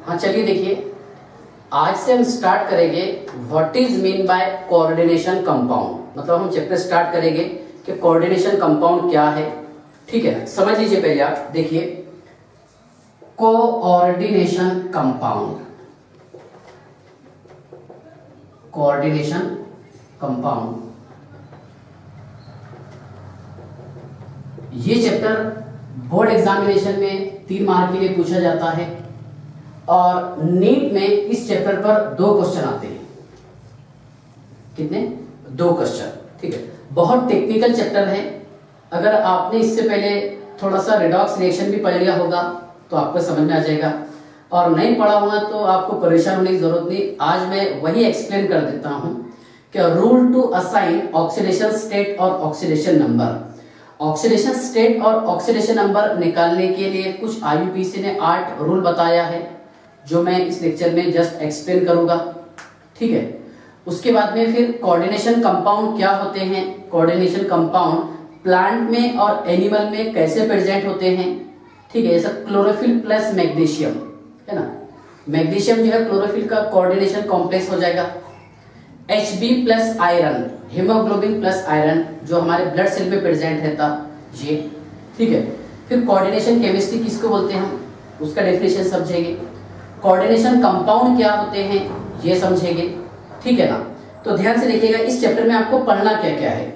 हाँ चलिए देखिए, आज से हम स्टार्ट करेंगे what is mean by coordination compound. मतलब हम चैप्टर स्टार्ट करेंगे कि कोऑर्डिनेशन कंपाउंड क्या है। ठीक है ना, समझ लीजिए। पहले आप देखिए कोऑर्डिनेशन कंपाउंड, कोऑर्डिनेशन कंपाउंड ये चैप्टर बोर्ड एग्जामिनेशन में 3 मार्क के लिए पूछा जाता है और नीट में इस चैप्टर पर 2 क्वेश्चन आते हैं। कितने? 2 क्वेश्चन। ठीक है, बहुत टेक्निकल चैप्टर है। अगर आपने इससे पहले थोड़ा सा रिडॉक्स रिएक्शन भी पढ़ लिया होगा तो आपको समझ में आ जाएगा, और नहीं पढ़ा होगा तो आपको परेशान होने की जरूरत नहीं। आज मैं वही एक्सप्लेन कर देता हूं कि rule to assign oxidation state और ऑक्सीडेशन नंबर। ऑक्सीडेशन स्टेट और ऑक्सीडेशन नंबर निकालने के लिए कुछ आईयूपीएसी ने 8 रूल बताया है, जो मैं इस लेक्चर में जस्ट एक्सप्लेन करूंगा। ठीक है, उसके बाद में फिर कोऑर्डिनेशन कंपाउंड क्या होते हैं, कोऑर्डिनेशन कंपाउंड प्लांट में और एनिमल में कैसे प्रेजेंट होते हैं। ठीक है, जैसा क्लोरोफिल प्लस मैग्नीशियम है ना, मैग्नीशियम जो है क्लोरोफिल का कोऑर्डिनेशन कॉम्प्लेक्स हो जाएगा। Hb plus iron, haemoglobin plus iron जो हमारे ब्लड सेल में प्रेजेंट रहता ये। ठीक है, फिर कोऑर्डिनेशन केमिस्ट्री किसको बोलते हैं हम, उसका डेफिनेशन समझेंगे। कोऑर्डिनेशन कंपाउंड क्या होते हैं ये समझेंगे। ठीक है ना, तो ध्यान से देखिएगा इस चैप्टर में आपको पढ़ना क्या क्या है।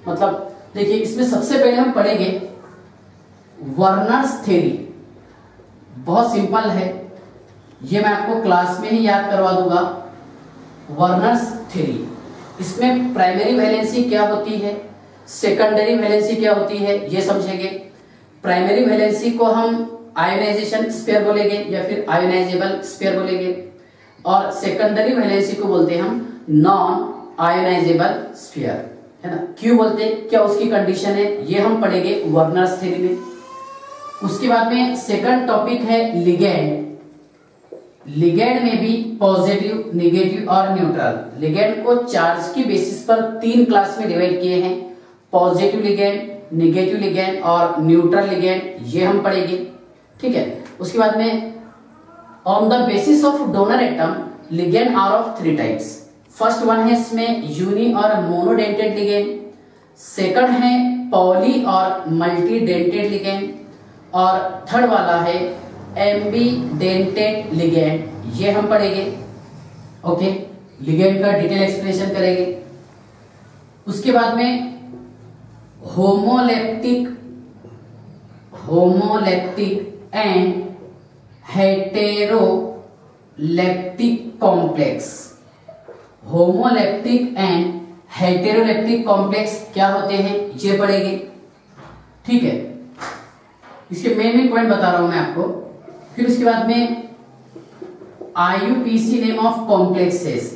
मतलब देखिए, इसमें सबसे पहले हम पढ़ेंगे वर्नर्स थ्योरी। बहुत सिंपल है, ये मैं आपको क्लास में ही याद करवा दूंगा। वर्नर्स थ्योरी, इसमें प्राइमरी वैलेंसी क्या होती है, सेकेंडरी वैलेंसी क्या होती है ये समझेंगे। प्राइमरी वैलेंसी को हम आयोनाइजेशन स्फीयर बोलेंगे या फिर आयोनाइजेबल स्फीयर बोलेंगे, और सेकेंडरी वैलेंसी को बोलते हैं हम नॉन आयोनाइजेबल स्फीयर, है ना। क्यों बोलते हैं, क्या उसकी कंडीशन है, ये हम पढ़ेंगे वर्नर्स थ्योरी में। उसके बाद में सेकंड टॉपिक है लिगैंड। लिगैंड में भी पॉजिटिव, नेगेटिव और न्यूट्रल। लिगैंड को चार्ज की बेसिस पर 3 क्लास में डिवाइड किए हैं, पॉजिटिव लिगैंड, नेगेटिव लिगैंड और न्यूट्रल लिगैंड, ये हम पढ़ेंगे। ठीक है, उसके बाद में on the basis of donor atom ligand are of 3 types. First one है इसमें यूनी और मोनोडेंटेड लिगैंड, सेकंड है पॉली और मल्टी डेंटेड लिगैंड, और थर्ड वाला है एम्बीडेंटेड लिगैंड, ये हम पढ़ेंगे। ओके, लिगैंड का डिटेल एक्सप्लेनेशन करेंगे। उसके बाद में homoleptic and heteroleptic complex. Homoleptic and heteroleptic complex क्या होते हैं ये पढ़ेंगे। ठीक है, इसके मेन पॉइंट बता रहा हूं मैं आपको। फिर उसके बाद में आईयूपीएसी नेम ऑफ कॉम्प्लेक्सेस,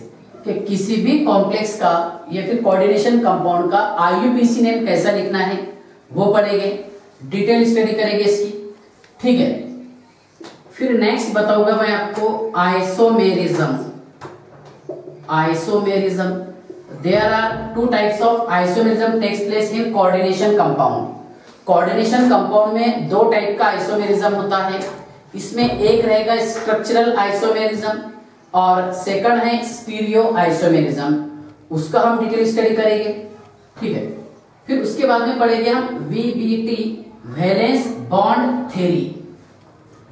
कि किसी भी कॉम्प्लेक्स का या फिर कोऑर्डिनेशन कंपाउंड का आईयूपीएसी नेम कैसा लिखना है वो पढ़ेंगे, डिटेल स्टडी करेंगे इसकी। ठीक है, फिर नेक्स्ट बताऊंगा मैं आपको isomerism. Isomerism, there are 2 types of isomerism takes place in coordination compound. Coordination compound में 2 टाइप का आइसोमेरिज्म होता है। इसमें एक रहेगा स्ट्रक्चरल आइसोमेरिज्म और सेकंड है स्टीरियो आइसोमेरिज्म, उसका हम डिटेल स्टडी करेंगे। ठीक है, फिर उसके बाद में पढ़ेंगे हम VBT, valence bond theory,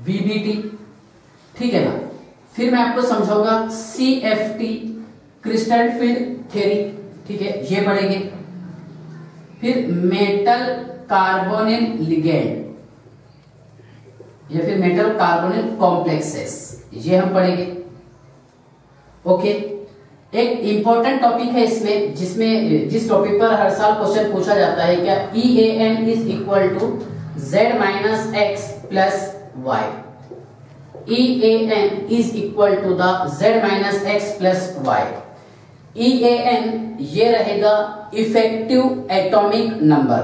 VBT. ठीक है ना, फिर मैं आपको समझाऊंगा सीएफटी, क्रिस्टल फील्ड थ्योरी। ठीक है, ये पढ़ेंगे। फिर मेटल कार्बोनिल लिगैंड या फिर मेटल कार्बोनिल कॉम्प्लेक्सेस, ये हम पढ़ेंगे। ओके, एक इंपॉर्टेंट टॉपिक है इसमें, जिस टॉपिक पर हर साल क्वेश्चन पूछा जाता है, क्या EAN is equal to Z minus X plus Y. EAN is equal to the Z minus X plus Y. EAN ये रहेगा effective atomic number.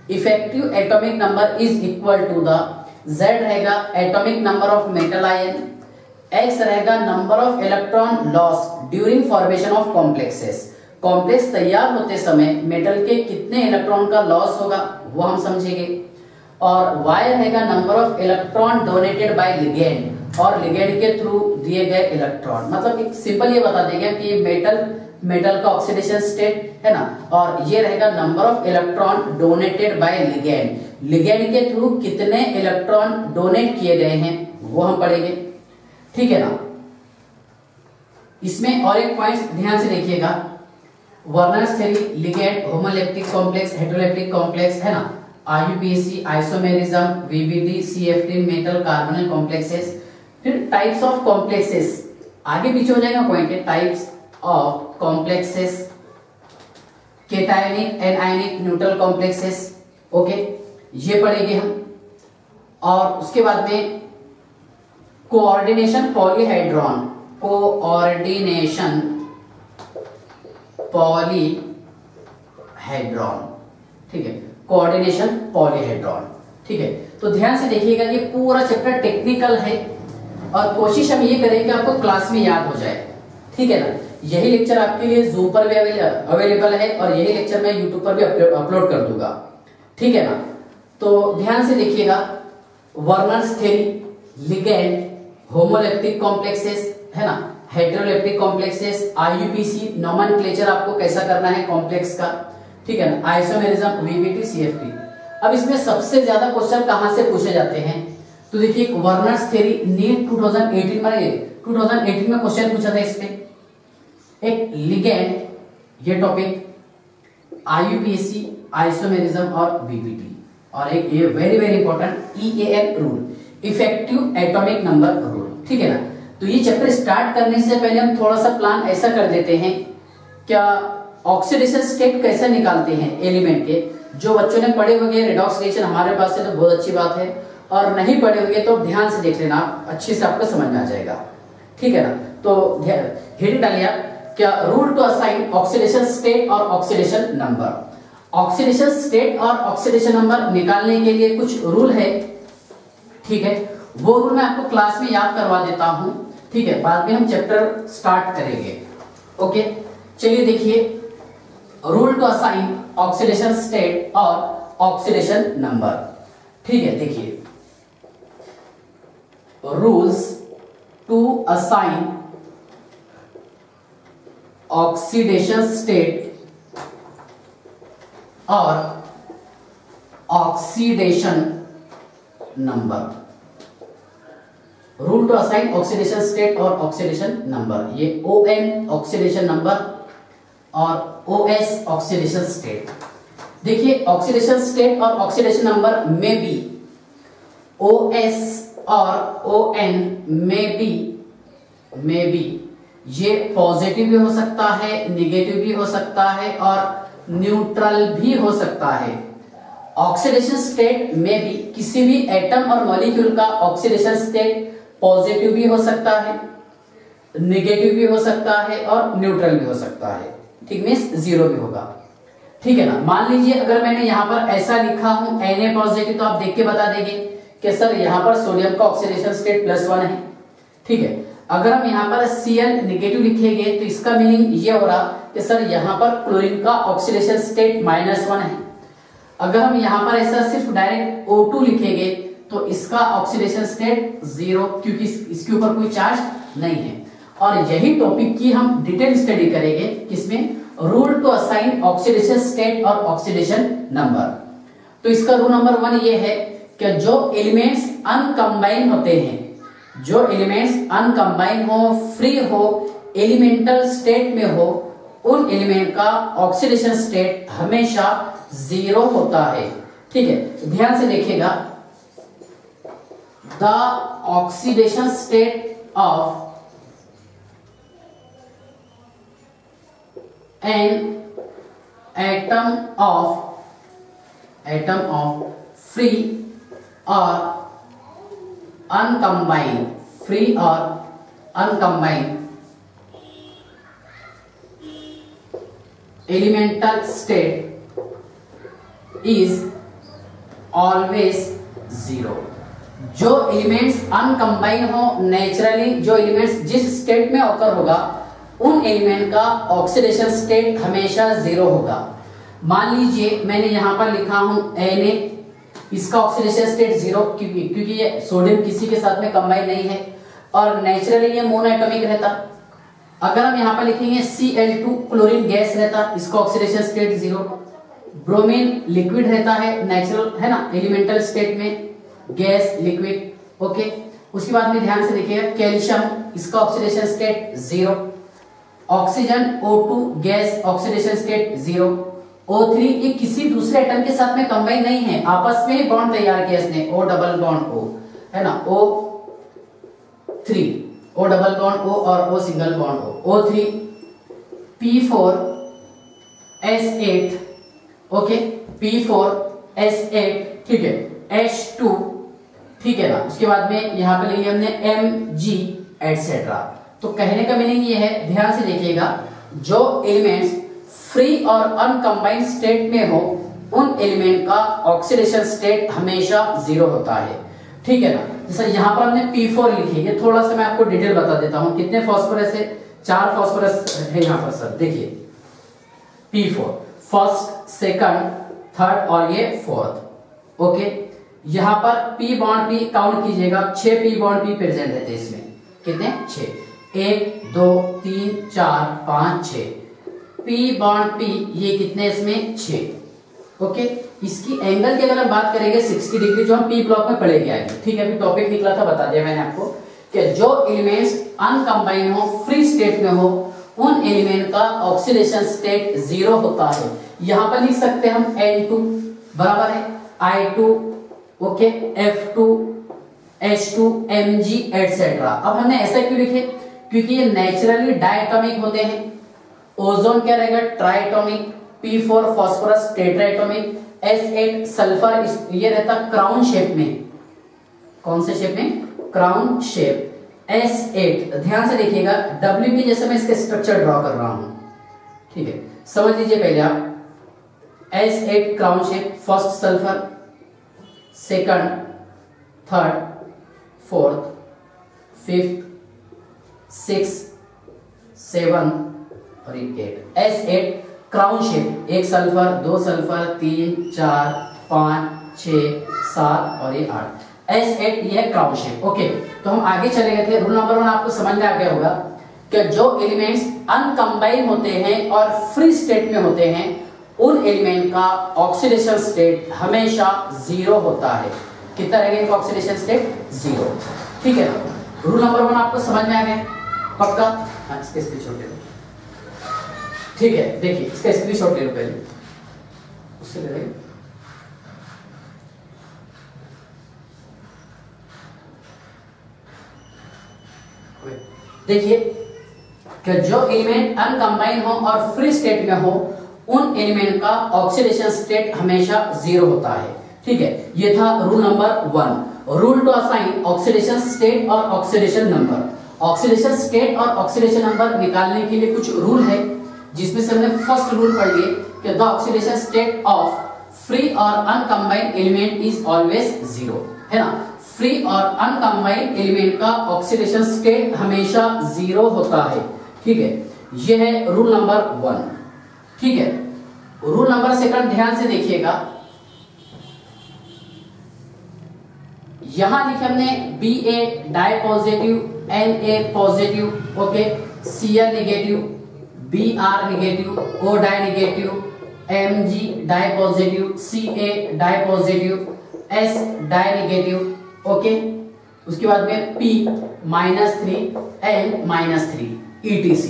Effective atomic number is equal to the Z रहेगा atomic number of metal ion, X रहेगा number of electron loss during formation of complexes. Complex तैयार होते समय metal के कितने electron का लॉस होगा वो हम समझेंगे। और Y रहेगा number of electron donated bye ligand, और लिगेंड के थ्रू दिए गए इलेक्ट्रॉन। मतलब एक सिंपल ये बता देगा कि मेटल का ऑक्सीडेशन स्टेट है ना, और ये रहेगा number of electron donated bye ligand के थ्रू कितने इलेक्ट्रॉन डोनेट किए गए हैं वो हम पढ़ेंगे, ठीक है ना। इसमें और एक पॉइंट ध्यान से देखिएगा, Werner's theory, ligand, homoleptic complex, heteroleptic complex है ना, IUPAC, isomerism, VBT, CFT, metal carbonyl complexes. फिर टाइप्स ऑफ कॉम्प्लेक्सेस, आगे पीछे हो जाएगा पॉइंट है, types of complexes, cationic, anionic, neutral complexes, okay, ये पढ़ेंगे हम। और उसके बाद में कोऑर्डिनेशन पॉलीहाइड्रॉन, कोऑर्डिनेशन पॉलीहाइड्रॉन, ठीक है, कोऑर्डिनेशन पॉलीहाइड्रॉन, ठीक है। तो ध्यान से देखिएगा, ये पूरा चैप्टर टेक्निकल है और कोशिश हम ये करें कि आपको क्लास में याद हो जाए, ठीक है ना। यही लेक्चर आपके लिए जूम पर भी अवेलेबल है और यही लेक्चर मैं यूट्यूब पर भी अपलोड कर दूंगा, ठीक है ना। तो ध्यान से देखिएगा, वर्नर्स थ्योरी, लिगेंड, होमोइलेक्ट्रिक कॉम्प्लेक्सेस है ना, हेटेरोइलेक्ट्रिक कॉम्प्लेक्सेस, आईयूपीसी, नोमेनक्लेचर आपको कैसा करना है कॉम्प्लेक्स का, ठीक है ना, आइसोमेरिज्म, वीबीटी, सीएफटी। अब इसमें सबसे ज्यादा क्वेश्चन कहां से पूछे जाते हैं, तो देखिए वर्नर्स थ्योरी नीट 2018 में क्वेश्चन पूछा था इस पे, एक लिगेंड ये टॉपिक, आईयूपीएसी, आइसोमेरिज्म और वीबीटी, और एक ये very important EAN rule, effective atomic number rule, ठीक है ना। तो ये चैप्टर स्टार्ट करने से पहले हम थोड़ा सा प्लान ऐसा कर देते हैं, क्या ऑक्सीडेशन स्टेट कैसे निकालते हैं एलिमेंट के। जो बच्चों ने पढ़े होंगे रेडॉक्स रिएक्शन हमारे पास से तो बहुत अच्छी बात है, और नहीं पढ़े होंगे तो ध्यान से देख लेना, अच्छे से आपको समझ में आ जाएगा, ठीक है ना। तो हेडिंग डालिए क्या, rule to assign oxidation state और ऑक्सीडेशन नंबर। ऑक्सीडेशन स्टेट और ऑक्सीडेशन नंबर निकालने के लिए कुछ रूल है, ठीक है, वो रूल मैं आपको क्लास में याद करवा देता हूं, ठीक है, बाद में हम चैप्टर स्टार्ट करेंगे, ओके। चलिए देखिए, rule to assign oxidation state और ऑक्सीडेशन नंबर, ठीक है। देखिए, rules to assign oxidation state और oxidation number. Rule to assign oxidation state और ऑक्सीडेशन नंबर, ये ON ऑक्सीडेशन नंबर और OS ऑक्सीडेशन स्टेट। देखिए, ऑक्सीडेशन स्टेट और ऑक्सीडेशन नंबर में भी OS और ON में भी ये पॉजिटिव भी हो सकता है, निगेटिव भी हो सकता है और न्यूट्रल भी हो सकता है। ऑक्सीडेशन स्टेट में भी किसी भी एटम और मॉलिक्यूल का ऑक्सीडेशन स्टेट पॉजिटिव भी हो सकता है, नेगेटिव भी हो सकता है और न्यूट्रल भी हो सकता है, ठीक, मींस जीरो भी होगा, ठीक है ना। मान लीजिए अगर मैंने यहाँ पर ऐसा लिखा हूं Na पॉजिटिव, तो आप देख के बता देंगे कि सर यहाँ पर सोडियम का ऑक्सीडेशन स्टेट +1 है, ठीक है। अगर हम यहाँ पर Cl नेगेटिव लिखेंगे तो इसका मीनिंग ये हो रहा कि सर यहाँ पर क्लोरीन का ऑक्सीडेशन स्टेट -1 है। अगर हम यहाँ पर ऐसा सिर्फ डायरेक्ट O2 लिखेंगे तो इसका ऑक्सीडेशन स्टेट 0, क्योंकि इसके ऊपर कोई चार्ज नहीं है। और यही टॉपिक की हम डिटेल स्टडी करेंगे, किसमें, rule to assign oxidation state और ऑक्सीडेशन नंबर। तो इसका रूल नंबर 1 ये है कि जो एलिमेंट्स अनकंबाइन होते हैं, जो एलिमेंट्स अनकंबाइन हो, फ्री हो, एलिमेंटल स्टेट में हो, उन एलिमेंट का ऑक्सीडेशन स्टेट हमेशा 0 होता है, ठीक है। ध्यान से देखिएगा, the oxidation state of an atom of free और अनकंबाइंड, फ्री और अनकंबाइंड एलिमेंटल स्टेट इज ऑलवेज 0। जो एलिमेंट्स अनकंबाइन हो, नेचुरली जो एलिमेंट्स जिस स्टेट में ऑकर होगा, उन एलिमेंट का ऑक्सीडेशन स्टेट हमेशा 0 होगा। मान लीजिए मैंने यहां पर लिखा हूं Na, इसका ऑक्सीडेशन स्टेट 0, क्योंकि ये सोडियम किसी के साथ में कंबाइन नहीं है। और नेचुरली ये मोनोएटॉमिक रहता। अगर हम यहाँ पर लिखेंगे Cl2 क्लोरीन गैस रहता, इसका ऑक्सीडेशन स्टेट 0। ब्रोमीन लिक्विड रहता है, नेचुरल है ना, एलिमेंटल स्टेट में गैस लिक्विड, ओके। उसके बाद में ध्यान से देखिएगा कैल्शियम, इसका oxidation state 0। Oxygen O2 gas, oxidation state 0। O3 ये किसी दूसरे एटम के साथ में कंबाइन नहीं है, आपस में ही बॉन्ड तैयार किया इसने, O डबल बॉन्ड O है ना, O3, O double bond O और O single bond O, O3 P4S8, okay, P4S8, ठीक है, H2, ठीक है ना। उसके बाद में यहां पे ले लिया हमने Mg एटसेट्रा। तो कहने का मीनिंग ये है, ध्यान से देखिएगा, जो एलिमेंट्स फ्री और अनकंबाइंड स्टेट में हो उन एलिमेंट का ऑक्सीडेशन स्टेट हमेशा 0 होता है, ठीक है ना। जैसे यहाँ पर हमने P4 लिखी है, थोड़ा सा मैं आपको डिटेल बता देता हूँ। कितने फास्फोरस है? 4 फास्फोरस है यहाँ पर सर, देखिए P4 फर्स्ट, सेकंड, थर्ड और ये फोर्थ, ओके। यहाँ पर P बॉन्ड P काउंट कीजिएगा, 6 P बॉन्ड P प्रेजेंट रहते हैं इसमें, कितने? 6, 1 2 3 4 5 6 P बॉन्ड P, ये कितने इसमें? 6, ओके। इसकी एंगल की अगर हम बात करेंगे 60 डिग्री, जो हम P ब्लॉक में पढ़ेंगे आगे, ठीक है। अभी टॉपिक निकला था, बता दिया मैंने आपको कि जो एलिमेंट्स अनकंबाइन हो, फ्री स्टेट में हो, उन एलिमेंट का ऑक्सीडेशन स्टेट 0 होता है। यहां पर लिख सकते हैं हम N2 बराबर है I2, okay, F2, H2, Mg etcetera. अब हमने ऐसा क्यों लिखे? क्योंकि ये नेचुरली डायटोमिक होते हैं। ओजोन क्या रहेगा? Triatomic, P4 phosphorus टेट्राएटोमिक, S8 sulphur, ये रहता क्राउन शेप में। कौन से शेप में? Crown shape. S8 ध्यान से देखिएगा, W की जैसे मैं इसका स्ट्रक्चर ड्रॉ कर रहा हूं, ठीक है, समझ लीजिए पहले आप। S8 crown shape, first sulphur, second, third, fourth, fifth, 6, 7 और 8। S8 crown shape, 1 sulphur, 2 sulphur, 3 4 5 6 7 और ये 8। S8 ये क्राउन शेप, ओके। तो हम आगे चले गए थे। रूल नंबर 1 आपको समझ में आ गया होगा कि जो एलिमेंट्स अनकंबाइन होते हैं और फ्री स्टेट में होते हैं, उन एलिमेंट का ऑक्सीडेशन स्टेट हमेशा 0 होता है। कितना रहेगा इनका ऑक्सीडेशन स्टेट? 0, ठीक है ना। रूल नंबर 1 आपको समझ में आ गया पक्का? हाँ, इसके स्क्रीनशॉट ले लो, ठीक है। देखिए इसका स्क्रीनशॉट ले लो पहले, उससे ले लेंगे। देखिए कि जो एलिमेंट अनकंबाइन हो और फ्री स्टेट में हो, उन एलिमेंट का ऑक्सीडेशन स्टेट हमेशा 0 होता है, ठीक है। ये था rule number 1। Rule to assign oxidation state और ऑक्सीडेशन नंबर। ऑक्सीडेशन स्टेट और ऑक्सीडेशन नंबर निकालने के लिए कुछ रूल है, जिसमें से हमने फर्स्ट रूल पढ़ लिए कि the oxidation state of free और अनकंबाइंड एलिमेंट इज ऑलवेज 0, है ना। फ्री और अनकंबाइंड एलिमेंट का ऑक्सीडेशन स्टेट हमेशा 0 होता है, ठीक है। यह है रूल नंबर 1, ठीक है। रूल नंबर 2 ध्यान से देखिएगा, यहां लिखे हमने Ba di positive, Na positive, okay, Cl negative, Br negative, O di negative, Mg di positive, Ca di positive, S di negative, okay. उसके बाद में P -3 L -3 etc।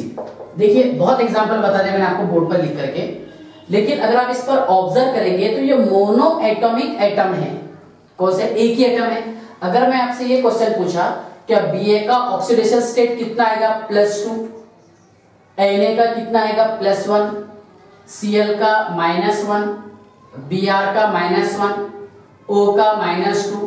देखिए बहुत एग्जांपल बता दिया मैंने आपको बोर्ड पर लिख करके, लेकिन अगर आप इस पर ऑब्जर्व करेंगे तो ये मोनो एटॉमिक एटम है। कौन से? एक ही एटम है। अगर मैं आपसे ये क्वेश्चन पूछा क्या Ba का ऑक्सीडेशन स्टेट कितना आएगा? +2, Na का कितना आएगा? +1, Cl का -1, Br का -1, O का -2,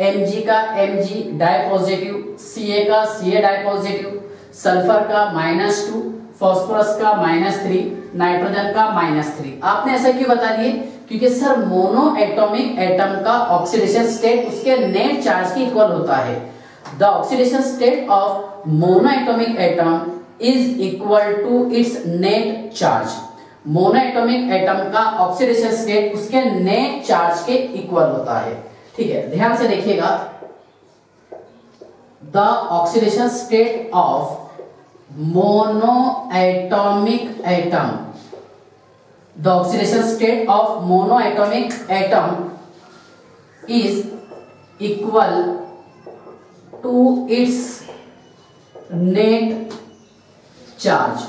Mg का Mg डाई पॉजिटिव, Ca का Ca डाई पॉजिटिव, सल्फर का -2, फास्फोरस का -3, नाइट्रोजन का -3। आपने ऐसा क्यों बता दिए? क्योंकि सर मोनो एटॉमिक एटम का ऑक्सीडेशन स्टेट उसके नेट चार्ज के इक्वल होता है। The oxidation state of monoatomic atom is equal to its net charge. Monoatomic atom का ऑक्सीडेशन स्टेट उसके नेट चार्ज के इक्वल होता है, ठीक है। ध्यान से देखिएगा, the oxidation state of monoatomic atom, the oxidation state of monoatomic atom is equal to its net charge.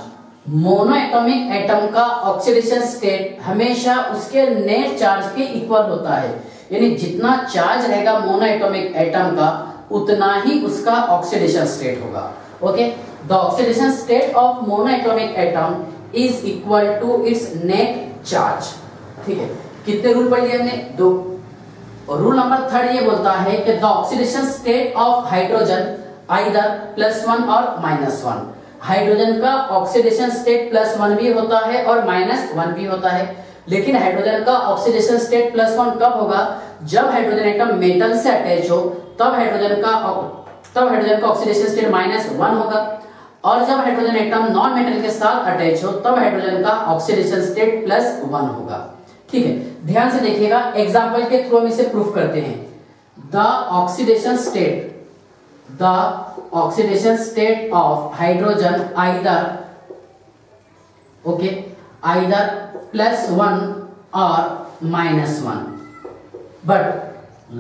Monoatomic atom का ऑक्सीडेशन स्टेट हमेशा उसके नेट चार्ज के इक्वल होता है, यानी जितना चार्ज रहेगा मोनोएटॉमिक एटम का उतना ही उसका ऑक्सीडेशन स्टेट होगा। Okay, the oxidation state of monoatomic atom is equal to its net charge. ठीक है, कितने रूल पढ़ लिए हमने? 2। और रूल नंबर 3 ये बोलता है कि the oxidation state of hydrogen either +1 और -1। हाइड्रोजन का ऑक्सीडेशन स्टेट +1 भी होता है और -1 भी होता है, लेकिन हाइड्रोजन का ऑक्सीडेशन स्टेट +1 कब होगा? जब हाइड्रोजन एटम मेटल से अटैच हो, तब हाइड्रोजन का ऑक्सीडेशन स्टेट -1 होगा, और जब हाइड्रोजन एटम नॉन मेटल के साथ अटैच हो तब हाइड्रोजन का ऑक्सीडेशन स्टेट +1 होगा। ठीक है, ध्यान से देखिएगा, एग्जांपल के थ्रू हम इसे प्रूफ करते हैं। The oxidation state of hydrogen either +1 और -1, but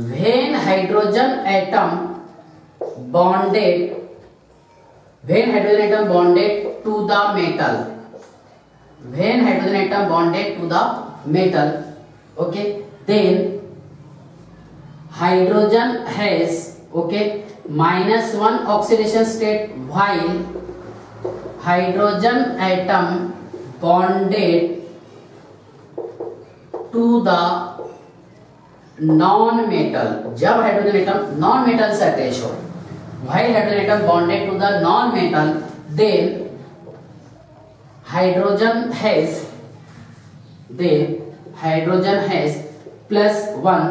when hydrogen atom bonded to the metal, okay, then hydrogen has -1 oxidation state, while hydrogen atom bonded to the non metal, जब hydrogen atom non metal से attach हो, while hydrogen atom bonded to the non metal, then hydrogen has +1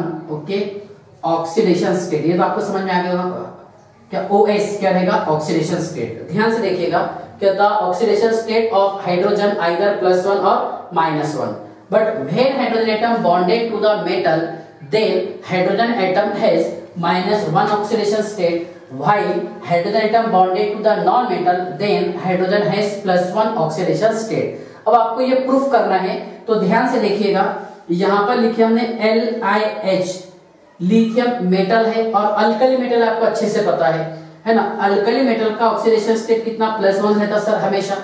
oxidation state. ये तो आपको समझ में आ गया होगा क्या? OS क्या रहेगा? Oxidation state. ध्यान से देखिएगा कि the oxidation state of hydrogen either +1 और -1, but when hydrogen atom bonded to the metal, then hydrogen atom has -1 oxidation state, while hydrogen atom bonded to the non metal, then hydrogen has +1 oxidation state। अब आपको ये proof करना है, तो ध्यान से देखिएगा, यहां पर लिखे हमने LiH, लिथियम मेटल है और अल्कली मेटल आपको अच्छे से पता है ना? अल्कली मेटल का ऑक्सीडेशन स्टेट कितना? +1 रहता सर हमेशा,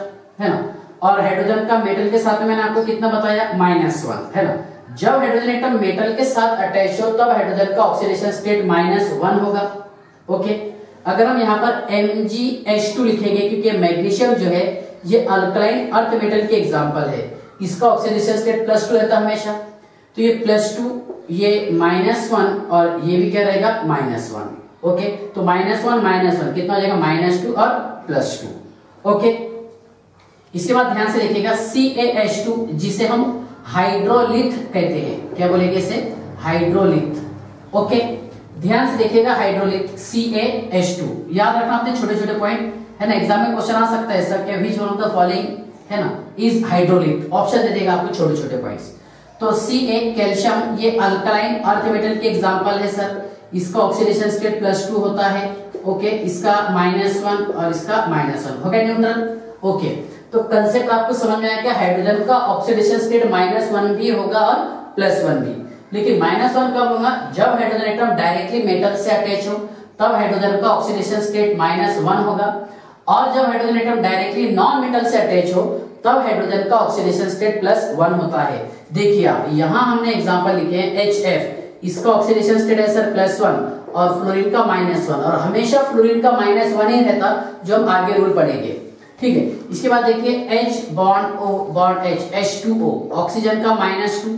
है ना? और हाइड्रोजन का मेटल के साथ में मैंने आपको कितना बताया? -1, है ना? जब हाइड्रोजन एटम मेटल के साथ अटैच हो तब हाइड्रोजन का ऑक्सीडेशन स्टेट -1 होगा। ओके, अगर हम यहाँ पर MgH2 लिखेंगे, क्योंकि मैग्नीशियम जो है ये अल्कलाइन अर्थ मेटल के एग्जांपल है, इसका ऑक्सीडेशन स्टेट +2 रहता हमेशा, तो ये +2, ये -1 और ये भी क्या रहेगा? -1। ओके, तो -1 कितना हो जाएगा? -2 और +2। ओके, इसके बाद ध्यान से देखिएगा CaH2, जिसे हम हाइड्रोलिथ कहते हैं। क्या बोलेंगे इसे? हाइड्रोलिथ। ओके, ध्यान से देखिएगा, हाइड्रोलिथ CaH2 याद रखना आपने, छोटे छोटे पॉइंट है ना, एग्जाम में क्वेश्चन आ सकता है सर क्या which one of the following है ना इज हाइड्रोलिथ, ऑप्शन दे देगा आपको छोटे छोटे पॉइंट्स। तो Ca कैल्शियम, ये अल्कलाइन अर्थ मेटल के एग्जांपल है सर, इसका ऑक्सीडेशन स्टेट +2 होता है। ओके, इसका -1 और इसका -1 हो गया न्यूट्रल। ओके, तो कंसेप्ट आपको समझ में आया क्या? हाइड्रोजन का ऑक्सीडेशन स्टेट -1 भी होगा और +1 भी, लेकिन -1 कब होगा? जब हाइड्रोजन एटम डायरेक्टली मेटल से अटैच हो तब हाइड्रोजन का ऑक्सीडेशन स्टेट -1 होगा, और जब hydrogen atom directly non metal से अटैच हो तब हाइड्रोजन का ऑक्सीडेशन स्टेट +1 होता है। देखिए आप, यहां हमने एग्जांपल लिखे हैं HF, इसका ऑक्सीडेशन स्टेट है सर +1 और फ्लोरीन का -1, और हमेशा फ्लोरीन का -1 ही रहता, जो हम आगे रूल पढ़ेंगे। ठीक है, इसके बाद देखिए H bond O bond H, H2O, oxygen का -2,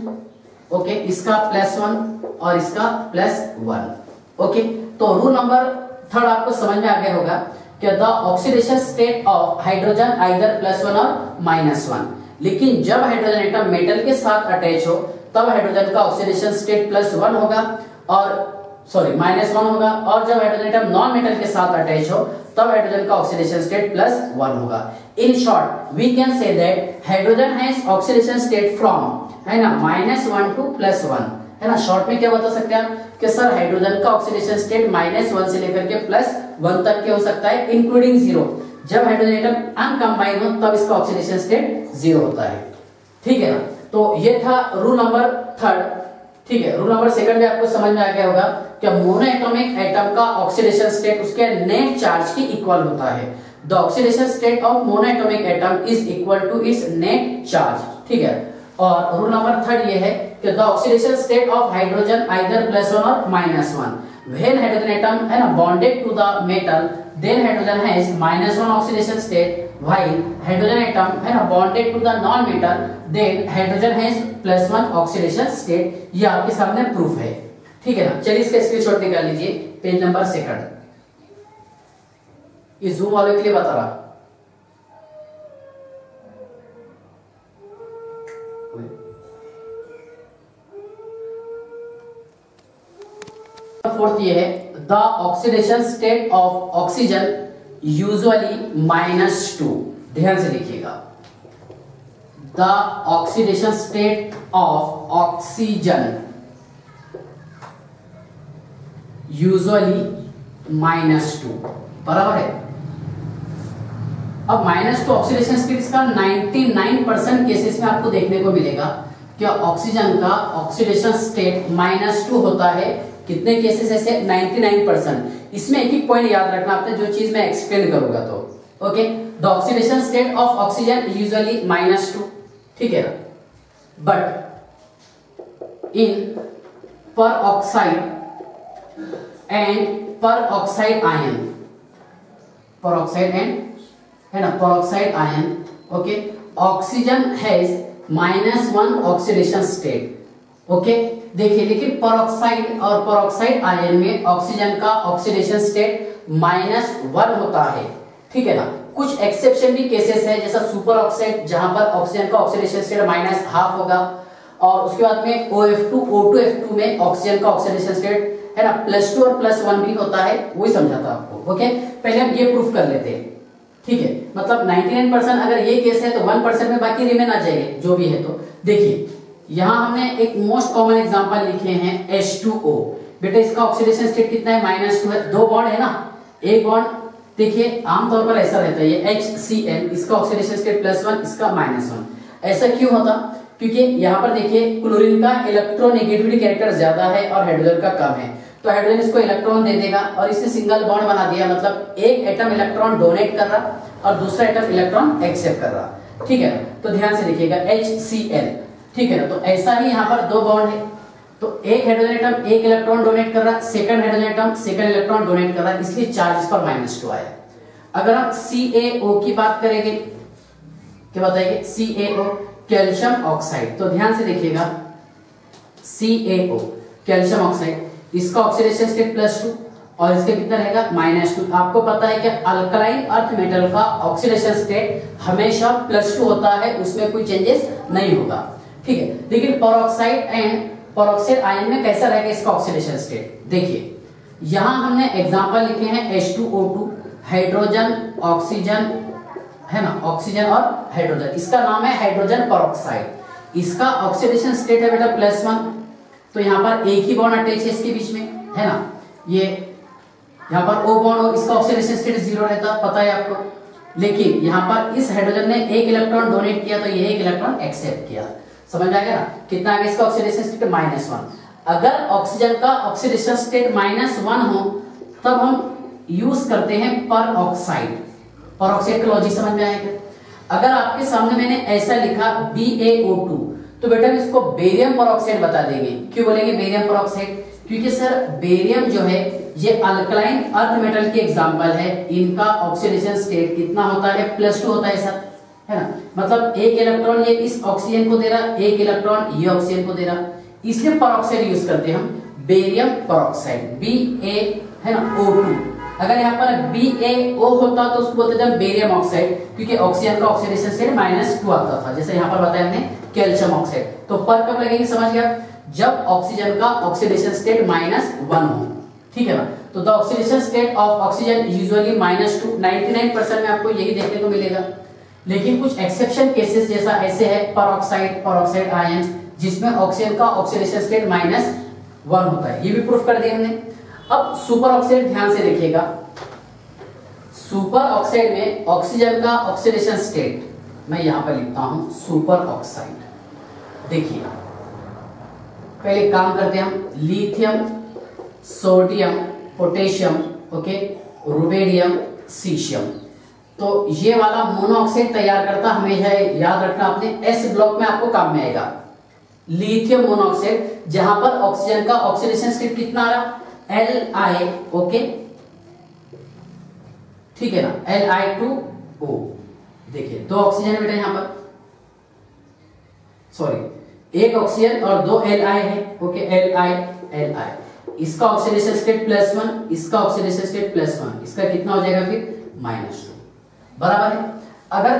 ओके, इसका +1 और इसका +1। ओके, तो रूल नंबर 3 आपको समझ में आ गया होगा कि the oxidation state of hydrogen either +1 और -1, लेकिन जब हाइड्रोजन एटम मेटल के साथ अटैच हो तब हाइड्रोजन का ऑक्सीडेशन स्टेट +1 होगा और -1 होगा, और जब हाइड्रोजन एटम नॉन मेटल के साथ अटैच हो तब हाइड्रोजन का ऑक्सीडेशन स्टेट +1 होगा। In short we can say that hydrogen has oxidation state from, है ना, -1 to +1, है ना। शॉर्ट में क्या बता सकते हैं आप कि सर हाइड्रोजन का ऑक्सीडेशन स्टेट -1 से लेकर के +1 तक के हो सकता है इंक्लूडिंग 0। जब हाइड्रोजन एटम अनकंबाइन हो तब इसका ऑक्सीडेशन स्टेट 0 होता है, ठीक है ना। तो ये था रूल नंबर 3, ठीक है। रूल नंबर 2 में आपको समझ में आ गया होगा कि मोनोएटॉमिक एटम का ऑक्सीडेशन स्टेट उसके नेट चार्ज के इक्वल होता है। The oxidation state of monoatomic atom is equal to its net charge, ठीक है। और रूल नंबर 3 ये है कि the oxidation state of hydrogen either +1 और -1 व्हेन हाइड्रोजन एटम है ना bonded to the metal then hydrogen has -1 oxidation state while hydrogen atom है ना bonded to the non metal then hydrogen has +1 oxidation state. ये आपके सामने proof है, ठीक है ना। चलिए इसका स्क्रीनशॉट निकाल लीजिए, पेज नंबर 2। ये जूम वालों के लिए बता रहा। फोर्थ ये है the oxidation state of oxygen usually -2। ध्यान से देखिएगा, the oxidation state of oxygen usually -2 बराबर है। अब -2 ऑक्सीडेशन स्टेट का 99% केसेस में आपको देखने को मिलेगा कि ऑक्सीजन का ऑक्सीडेशन स्टेट -2 होता है। कितने केसेस ऐसे? 99%। इसमें एक ही पॉइंट याद रखना आपने, जो चीज मैं एक्सप्लेन करूंगा तो okay. The oxidation state of oxygen usually -2, ठीक है। बट इन पर ऑक्साइड एंड पर ऑक्साइड आयन, पर ऑक्साइड एंड है ना पर oxide ion, okay, oxygen has -1 oxidation state, okay. देखिए, लेकिन परऑक्साइड और परऑक्साइड आयन में ऑक्सीजन का ऑक्सीडेशन स्टेट -1 होता है, ठीक है ना। कुछ एक्सेप्शन भी केसेस है, जैसा सुपर ऑक्साइड जहां पर ऑक्सीजन का ऑक्सीडेशन स्टेट -1/2 होगा, और उसके बाद में OF2 O2F2 में ऑक्सीजन का ऑक्सीडेशन स्टेट है ना +2 और +1 भी होता है, वही समझाता आपको, ओके। पहले हम ये प्रूफ कर लेते हैं, ठीक है। मतलब 99% अगर ये केस है तो 1% में बाकी रिमेन आ जाएंगे जो भी है। तो देखिए, यहां हमने एक मोस्ट कॉमन एग्जांपल लिखे हैं H2O। बेटा इसका ऑक्सीडेशन स्टेट कितना है? -2 है। 2 बॉन्ड है ना, एक बॉन्ड देखिए आमतौर पर ऐसा रहता है, ये HCl, इसका ऑक्सीडेशन स्टेट +1, इसका -1। ऐसा क्यों होता? क्योंकि यहाँ पर देखिए क्लोरीन का इलेक्ट्रोनेगेटिविटी कैरेक्टर ज्यादा है और हाइड्रोजन का कम है, तो हाइड्रोजन इसको इलेक्ट्रॉन दे देगा और इससे सिंगल बॉन्ड बना दिया। मतलब एक एटम इलेक्ट्रॉन डोनेट कर रहा और दूसरा एटम इलेक्ट्रॉन एक्सेप्ट कर रहा, ठीक है। तो ध्यान से देखिएगा HCl, ठीक है ना। तो ऐसा ही यहाँ पर 2 बॉन्ड है, तो एक हाइड्रोजन एटम एक इलेक्ट्रॉन डोनेट कर रहा, second hydrogen atom second electron donate कर रहा, इसलिए चार्ज इस पर -2 आया। अगर हम CaO की बात करेंगे, क्या बताइए? CaO calcium oxide. तो ध्यान से देखिएगा, CaO कैल्शियम ऑक्साइड, इसका ऑक्सीडेशन स्टेट +2 और इसका कितना रहेगा? -2। आपको पता है कि अल्कलाइन अर्थ मेटल का ऑक्सीडेशन स्टेट हमेशा +2 होता है, उसमें कोई चेंजेस नहीं होगा, ठीक है। लेकिन परऑक्साइड एंड परऑक्साइड आयन में कैसा रहेगा इसका ऑक्सीडेशन स्टेट? देखिए, यहां हमने एग्जांपल लिखे हैं H2O2, हाइड्रोजन ऑक्सीजन है ना, ऑक्सीजन और हाइड्रोजन, इसका नाम है हाइड्रोजन परऑक्साइड। इसका ऑक्सीडेशन स्टेट है बेटा +1, तो यहाँ पर एक ही बॉन्ड अटैच है इसके बीच में, है ना। ये यहाँ पर O बॉन्ड हो, इसका ऑक्सीडेशन स्टेट 0 रहता, पता है आपको। लेकिन यहाँ पर इस हाइड्रोजन ने एक इलेक्ट्रॉन डोनेट किया, तो ये एक इलेक्ट्रॉन एक्सेप्ट किया। समझ आ गया ना? कितना आ गया इसका ऑक्सीडेशन स्टेट? -1। अगर ऑक्सीजन का ऑक्सीडेशन स्टेट -1 हो तब हम यूज करते हैं पर ऑक्साइड। पर ऑक्साइड का लॉजिक समझ में आएगा? अगर आपके सामने मैंने ऐसा लिखा BaO2, तो बेटा इसको बेरियम पर ऑक्साइड बता देंगे। क्यों बोलेंगे बेरियम पर ऑक्साइड? क्योंकि सर बेरियम जो है ये अल्कलाइन अर्थ मेटल के एग्जांपल है, इनका ऑक्सीडेशन स्टेट कितना होता है? +2 होता है सर, है ना। मतलब एक इलेक्ट्रॉन ये इस ऑक्सीजन को दे रहा, एक इलेक्ट्रॉन ये ऑक्सीजन को दे रहा, इसलिए परऑक्साइड यूज करते हैं हम, बेरियम परऑक्साइड, Ba है ना O2। अगर यहाँ पर BaO होता तो उसको बोलते थे बेरियम ऑक्साइड, क्योंकि ऑक्सीजन का ऑक्सीडेशन स्टेट -2 आता था, जैसे यहाँ पर बताया हमने कैल्शियम ऑक्साइड। तो पर कब लगेगी समझ गया? जब ऑक्सीजन का ऑक्सीडेशन स्टेट -1 हो, ठीक है ना। तो the oxidation state of oxygen usually -2, 99% में आपको यही देखने को मिलेगा। लेकिन कुछ एक्सेप्शन केसेस जैसा ऐसे है परऑक्साइड, परऑक्साइड आयन, जिसमें ऑक्सीजन का ऑक्सीडेशन स्टेट -1 होता है। ये भी प्रूफ कर दिया हमने। अब सुपर ऑक्साइड ध्यान से देखिएगा, सुपर ऑक्साइड में ऑक्सीजन का ऑक्सीडेशन स्टेट मैं यहां पर लिखता हूं सुपर ऑक्साइड। देखिए पहले काम करते हैं हम, lithium, sodium, potassium, okay, rubidium, caesium. तो ये वाला मोनोऑक्साइड तैयार करता, हमेशा याद रखना आपने, एस ब्लॉक में आपको काम में आएगा। लिथियम मोनोऑक्साइड, जहां पर ऑक्सीजन का ऑक्सीडेशन स्टेट कितना आ रहा, Li, ओके, ठीक है ना, Li2O। देखिए 2 ऑक्सीजन बेटा यहां पर, सॉरी 1 ऑक्सीजन और 2 Li है, ओके, Li। इसका ऑक्सीडेशन स्टेट +1, इसका ऑक्सीडेशन स्टेट +1, इसका कितना हो जाएगा फिर -2, बराबर है। अगर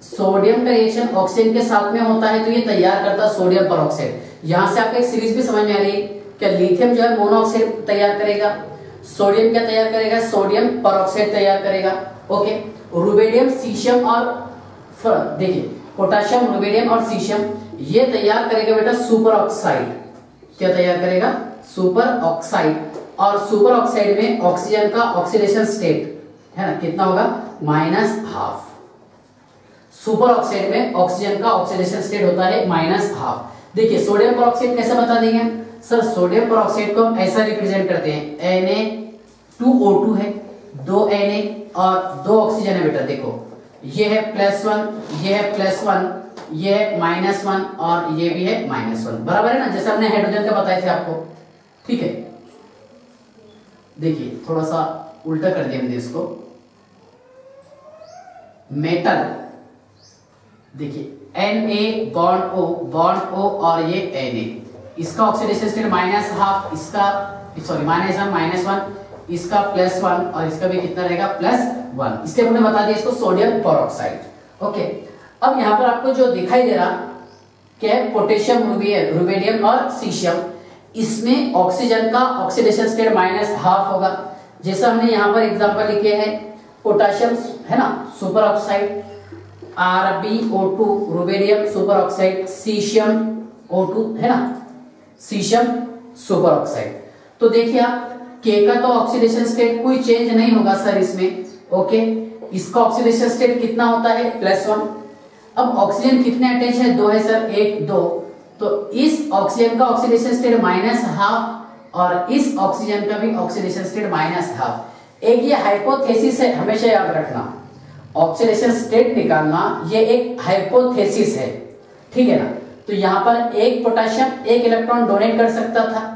सोडियम का रिएक्शन ऑक्सीजन के साथ में होता है तो ये तैयार करता है सोडियम परऑक्साइड। यहां से आपको एक सीरीज भी समझ में आ रही है, क्या लिथियम जो है मोनोऑक्साइड तैयार करेगा, सोडियम क्या तैयार करेगा, सोडियम परऑक्साइड तैयार करेगा, ओके। रुबेडियम, सीशियम और देखिए पोटेशियम, रुबेडियम और सीशियम ये तैयार करेगा बेटा सुपर ऑक्साइड। क्या तैयार करेगा, सुपर ऑक्साइड। और सुपर ऑक्साइड में ऑक्सीजन का ऑक्सीडेशन स्टेट है ना कितना होगा, -12। सुपर ऑक्साइड में ऑक्सीजन का ऑक्सीडेशन स्टेट होता है -12। देखिए सोडियम परऑक्साइड कैसे बता देंगे सर, सोडियम परऑक्साइड को हम ऐसा रिप्रेजेंट करते हैं, Na2O2 है, 2 Na और 2 ऑक्सीजन है बेटा। देखो ये है +1, ये है +1, ये है -1 और ये भी है -1, बराबर है ना, जैसे हमने हाइड्रोजन का बताए थे आपको, ठीक है। देखिए थोड़ा सा उल्टा कर दिया हमने इसको, मेटल, देखिए Na बॉन्ड O और ये Na, इसका ऑक्सीडेशन स्टेट -12, इसका सॉरी -1, इसका +1 और इसका भी कितना रहेगा +1। इसलिए हमने बता दिया इसको सोडियम परऑक्साइड, ओके। अब यहाँ पर आपको जो दिखाई दे रहा क्या है, पोटेशियम, रुबेडियम और सीशियम, इसमें ऑक्सीजन का ऑक्सीडेशन स्टेट -12 होगा। जैसा हमने यहाँ पर एग्जांपल लिखे हैं, पोटेशियम है ना super oxide, RbO2, rubidium super oxide, caesium O2 है ना, सीशियम सुपर ऑक्साइड। तो देखिए आप K का तो ऑक्सीडेशन स्टेट कोई चेंज नहीं होगा सर इसमें, ओके। इसका ऑक्सीडेशन स्टेट कितना होता है +1। अब ऑक्सीजन कितने अटैच है, 2 है सर, 1 2, तो इस ऑक्सीजन का ऑक्सीडेशन स्टेट -12 और इस ऑक्सीजन का भी ऑक्सीडेशन स्टेट -12। एक ये हाइपोथेसिस है, हमेशा याद रखना, ऑक्सीडेशन स्टेट निकालना ये एक हाइपोथेसिस है, ठीक है ना। तो यहाँ पर एक पोटेशियम 1 इलेक्ट्रॉन डोनेट कर सकता था।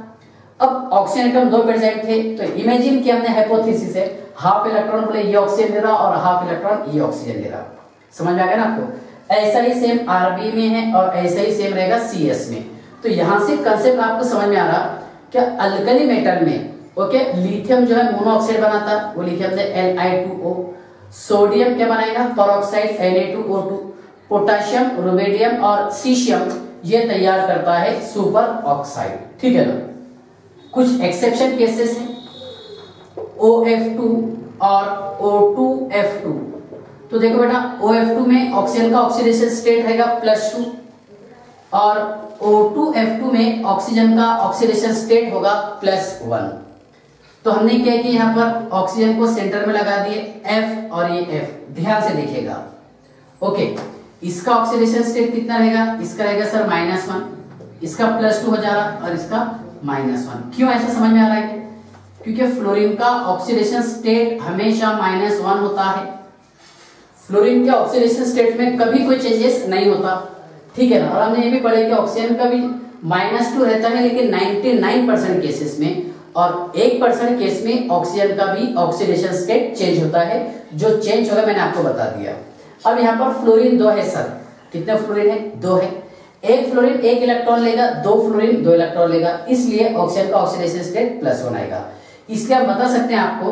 अब ऑक्सीजन एटम 2 प्रेजेंट थे, तो इमेजिन किया हमने हाइपोथेसिस है, हाफ इलेक्ट्रॉन बोले ये ऑक्सीजन ले रहा और हाफ इलेक्ट्रॉन ये ऑक्सीजन ले रहा। समझ में आ गया ना आपको। ऐसा ही सेम Rb में है और ऐसा ही सेम रहेगा Cs में। तो यहां से कंसेप्ट आपको समझ में आ रहा क्या, अल्कली मेटल में ओके लिथियम जो है मोनोऑक्साइड बनाता, वो लिखे हमने Li2O। सोडियम क्या बनाएगा, परऑक्साइड Na2O2। पोटेशियम, रुबेडियम और सीशियम ये तैयार करता है सुपर ऑक्साइड, ठीक है ना। कुछ एक्सेप्शन केसेस हैं, OF2 और O2F2। तो देखो बेटा OF2 में ऑक्सीजन का ऑक्सीडेशन स्टेट रहेगा +2 और O2F2 में ऑक्सीजन का ऑक्सीडेशन स्टेट होगा +1। तो हमने क्या किया, यहाँ पर ऑक्सीजन को सेंटर में लगा दिए F और ये F, ध्यान से देखिएगा, ओके। इसका ऑक्सीडेशन स्टेट कितना रहेगा, इसका रहेगा सर -1, इसका +2 हो जा रहा और इसका -1। क्यों ऐसा समझ में आ रहा है, क्योंकि फ्लोरीन का ऑक्सीडेशन स्टेट हमेशा -1 होता है। फ्लोरीन के ऑक्सीडेशन स्टेट में कभी कोई चेंजेस नहीं होता, ठीक है ना। और हमने ये भी पढ़ा कि ऑक्सीजन का भी -2 रहता है, लेकिन 99% केसेस में और 1% केस में ऑक्सीजन का भी ऑक्सीडेशन स्टेट चेंज होता है। जो चेंज होगा मैंने आपको बता दिया। अब यहाँ पर फ्लोरीन 2 है सर, कितने फ्लोरीन है, 2 है। एक फ्लोरीन 1 इलेक्ट्रॉन लेगा, 2 फ्लोरीन 2 इलेक्ट्रॉन लेगा, इसलिए ऑक्सीजन का ऑक्सीडेशन स्टेट +1 आएगा। इसलिए आप बता सकते हैं आपको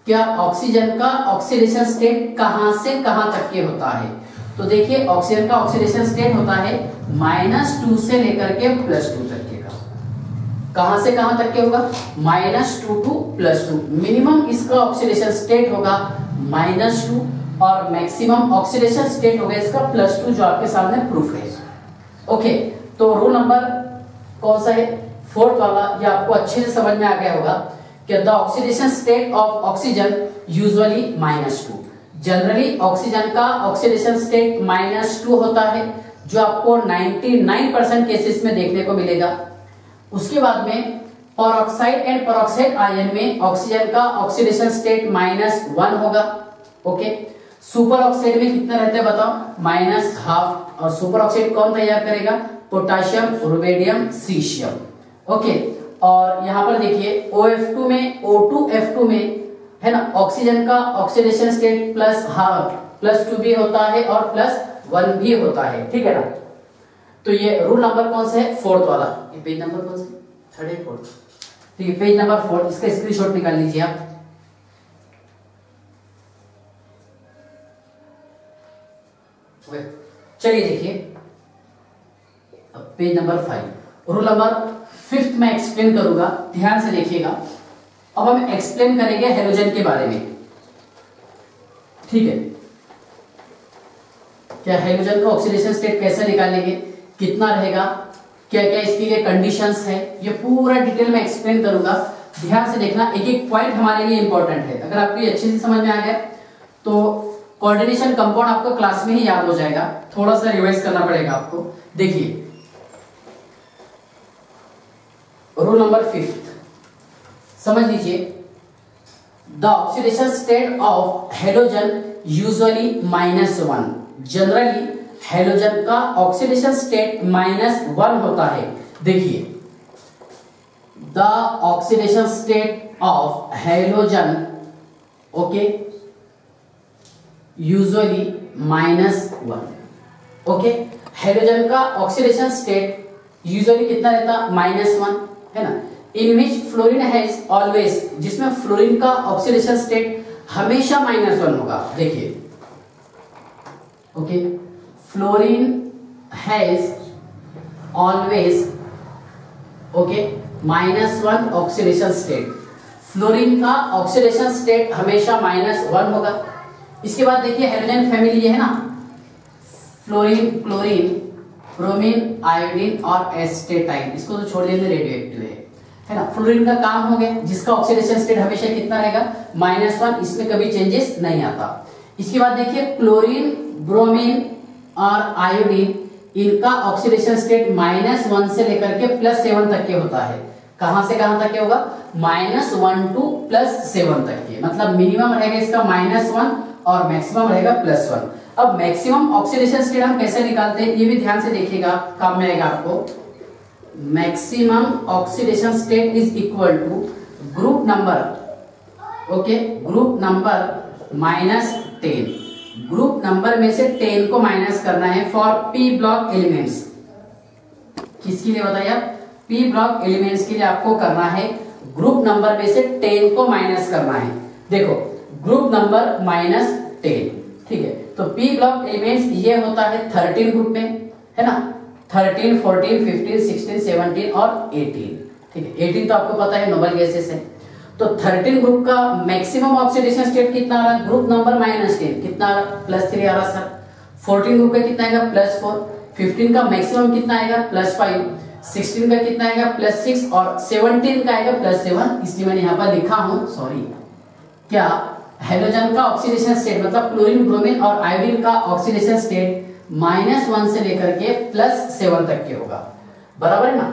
क्या ऑक्सीजन का ऑक्सीडेशन स्टेट कहां से कहां तक के होता है। तो देखिए ऑक्सीजन का ऑक्सीडेशन स्टेट होता है -2 से लेकर के +2 तक के का। कहां से कहां तक के होगा, -2 to +2। मिनिमम इसका ऑक्सीडेशन स्टेट होगा -2 और मैक्सिमम ऑक्सीडेशन स्टेट होगा इसका +2, जो आपके सामने प्रूफ है, ओके। तो रूल नंबर कौन सा है, फोर्थ वाला, ये आपको अच्छे से समझ में आ गया होगा कि the oxidation state of oxygen usually -2। Generally oxygen का ऑक्सीडेशन स्टेट -2 होता है, जो आपको 99% केसेस में देखने को मिलेगा। उसके बाद में पेरोक्साइड एंड पेरोक्साइड आयन में ऑक्सीजन का ऑक्सीडेशन स्टेट -1 होगा। ओके, सुपर ऑक्साइड में कितना रहता है बताओ, -12। और सुपर ऑक्साइड कौन तैयार करेगा, पोटेशियम, रुबिडियम, सीशियम। ओके, और यहां पर देखिए OF2 में, O2F2 में है ना, ऑक्सीजन का ऑक्सीडेशन स्टेट +2 भी होता है और +1 भी होता है, ठीक है ना। तो ये रूल नंबर कौन सा है, फोर्थ वाला। ये पेज नंबर कौन सा, थर्ड है, फोर्थ, ठीक है, पेज नंबर 4, इसका स्क्रीनशॉट निकाल लीजिए आप। चलिए देखिए पेज नंबर 5, रूल नंबर 5 मैं एक्सप्लेन करूंगा, ध्यान से देखिएगा। अब हम एक्सप्लेन करेंगे हेलोजन के बारे में, ठीक है। क्या हेलोजन का ऑक्सीडेशन स्टेट कैसे निकालेंगे, कितना रहेगा, क्या क्या इसके लिए कंडीशंस है, ये पूरा डिटेल में एक्सप्लेन करूंगा। ध्यान से देखना, एक एक पॉइंट हमारे लिए इंपॉर्टेंट है। अगर आपको ये अच्छे से समझ में आ गया तो कोऑर्डिनेशन कंपाउंड आपको क्लास में ही याद हो जाएगा, थोड़ा सा रिवाइज करना पड़ेगा आपको। देखिए रूल नंबर 5 समझ लीजिए, the oxidation state of halogen usually -1। Generally halogen का ऑक्सीडेशन स्टेट -1 होता है। देखिए the oxidation state of halogen, okay, usually -1। Okay, halogen का ऑक्सीडेशन स्टेट यूजुअली कितना रहता, -1 है ना। इन विच फ्लोरीन हैज ऑलवेज, जिसमें फ्लोरीन का ऑक्सीडेशन स्टेट हमेशा -1 होगा। देखिए okay, fluorine has always, okay, -1 oxidation state. Fluorine का ऑक्सीडेशन स्टेट हमेशा -1 होगा। इसके बाद देखिए हेलोजन फैमिली ये है ना, फ्लोरीन, क्लोरीन, ब्रोमीन, आयोडीन और एस्टेटाइन, इसको तो छोड़ देंगे, रेडियोएक्टिव है ना। फ्लोरीन का काम हो गया, जिसका ऑक्सीडेशन स्टेट हमेशा कितना रहेगा, -1, इसमें कभी चेंजेस नहीं आता। इसके बाद देखिए क्लोरीन, ब्रोमीन और आयोडीन, इनका ऑक्सीडेशन स्टेट -1 से लेकर के +7 तक के होता है। कहां से कहां तक के होगा, -1 to +7 तक के, मतलब मिनिमम रहेगा इसका -1 और मैक्सिमम रहेगा +1। अब मैक्सिमम ऑक्सीडेशन स्टेट हम कैसे निकालते हैं, ये भी ध्यान से देखिएगा, काम में आएगा आपको। Maximum oxidation state is equal to group number, okay, group number -10। Group number में से 10 को माइनस करना है फॉर पी ब्लॉक एलिमेंट्स। किसके लिए बताइए आप, पी ब्लॉक एलिमेंट्स के लिए आपको करना है ग्रुप नंबर में से 10 को माइनस करना है। देखो ग्रुप नंबर -10, ठीक है। तो पी ब्लॉक एलिमेंट्स ये होता है 13 ग्रुप में, है ना, 13, 14, 15, 16, 17 और 18, ठीक है। 18 तो आपको पता है नोबल गैसेस है। तो 13 ग्रुप का मैक्सिमम ऑक्सीडेशन स्टेट कितना आ रहा, ग्रुप नंबर -10 कितना आ रहा, +3 आ रहा सर। 14 ग्रुप का कितना आएगा, +4। 15 का मैक्सिमम कितना आएगा, +5। 16 का कितना आएगा, +6 और 17 का आएगा +7। इसलिए मैंने यहाँ पर लिखा हूं, सॉरी, क्या हेलोजन का ऑक्सीडेशन स्टेट मतलब क्लोरीन, ब्रोमीन और आयोडीन का ऑक्सीडेशन स्टेट -1 से लेकर के +7 तक के होगा, बराबर है ना।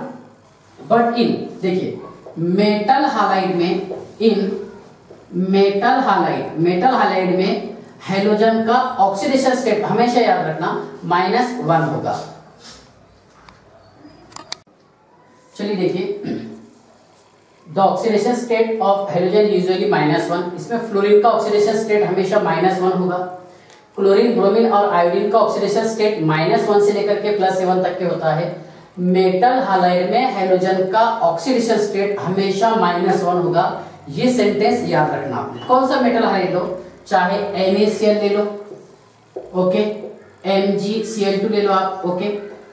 बट इन देखिए मेटल हालाइड में, इन मेटल हालाइड में हेलोजन का ऑक्सीडेशन स्टेट हमेशा याद रखना -1 होगा। चलिए देखिए the oxidation state of halogen usually -1, इसमें फ्लोरीन का ऑक्सीडेशन स्टेट हमेशा -1 होगा। क्लोरीन, ब्रोमीन और आयोडीन का ऑक्सीडेशन स्टेट -1 से लेकर के +7 तक के होता है। मेटल हालाइड में हेलोजन का ऑक्सीडेशन स्टेट हमेशा -1 होगा। ये सेंटेंस याद रखना आपने। कौन सा मेटल हालाइड लो, चाहे NaCl ले लो, ओके, MgCl2 ले लो आप, ओके।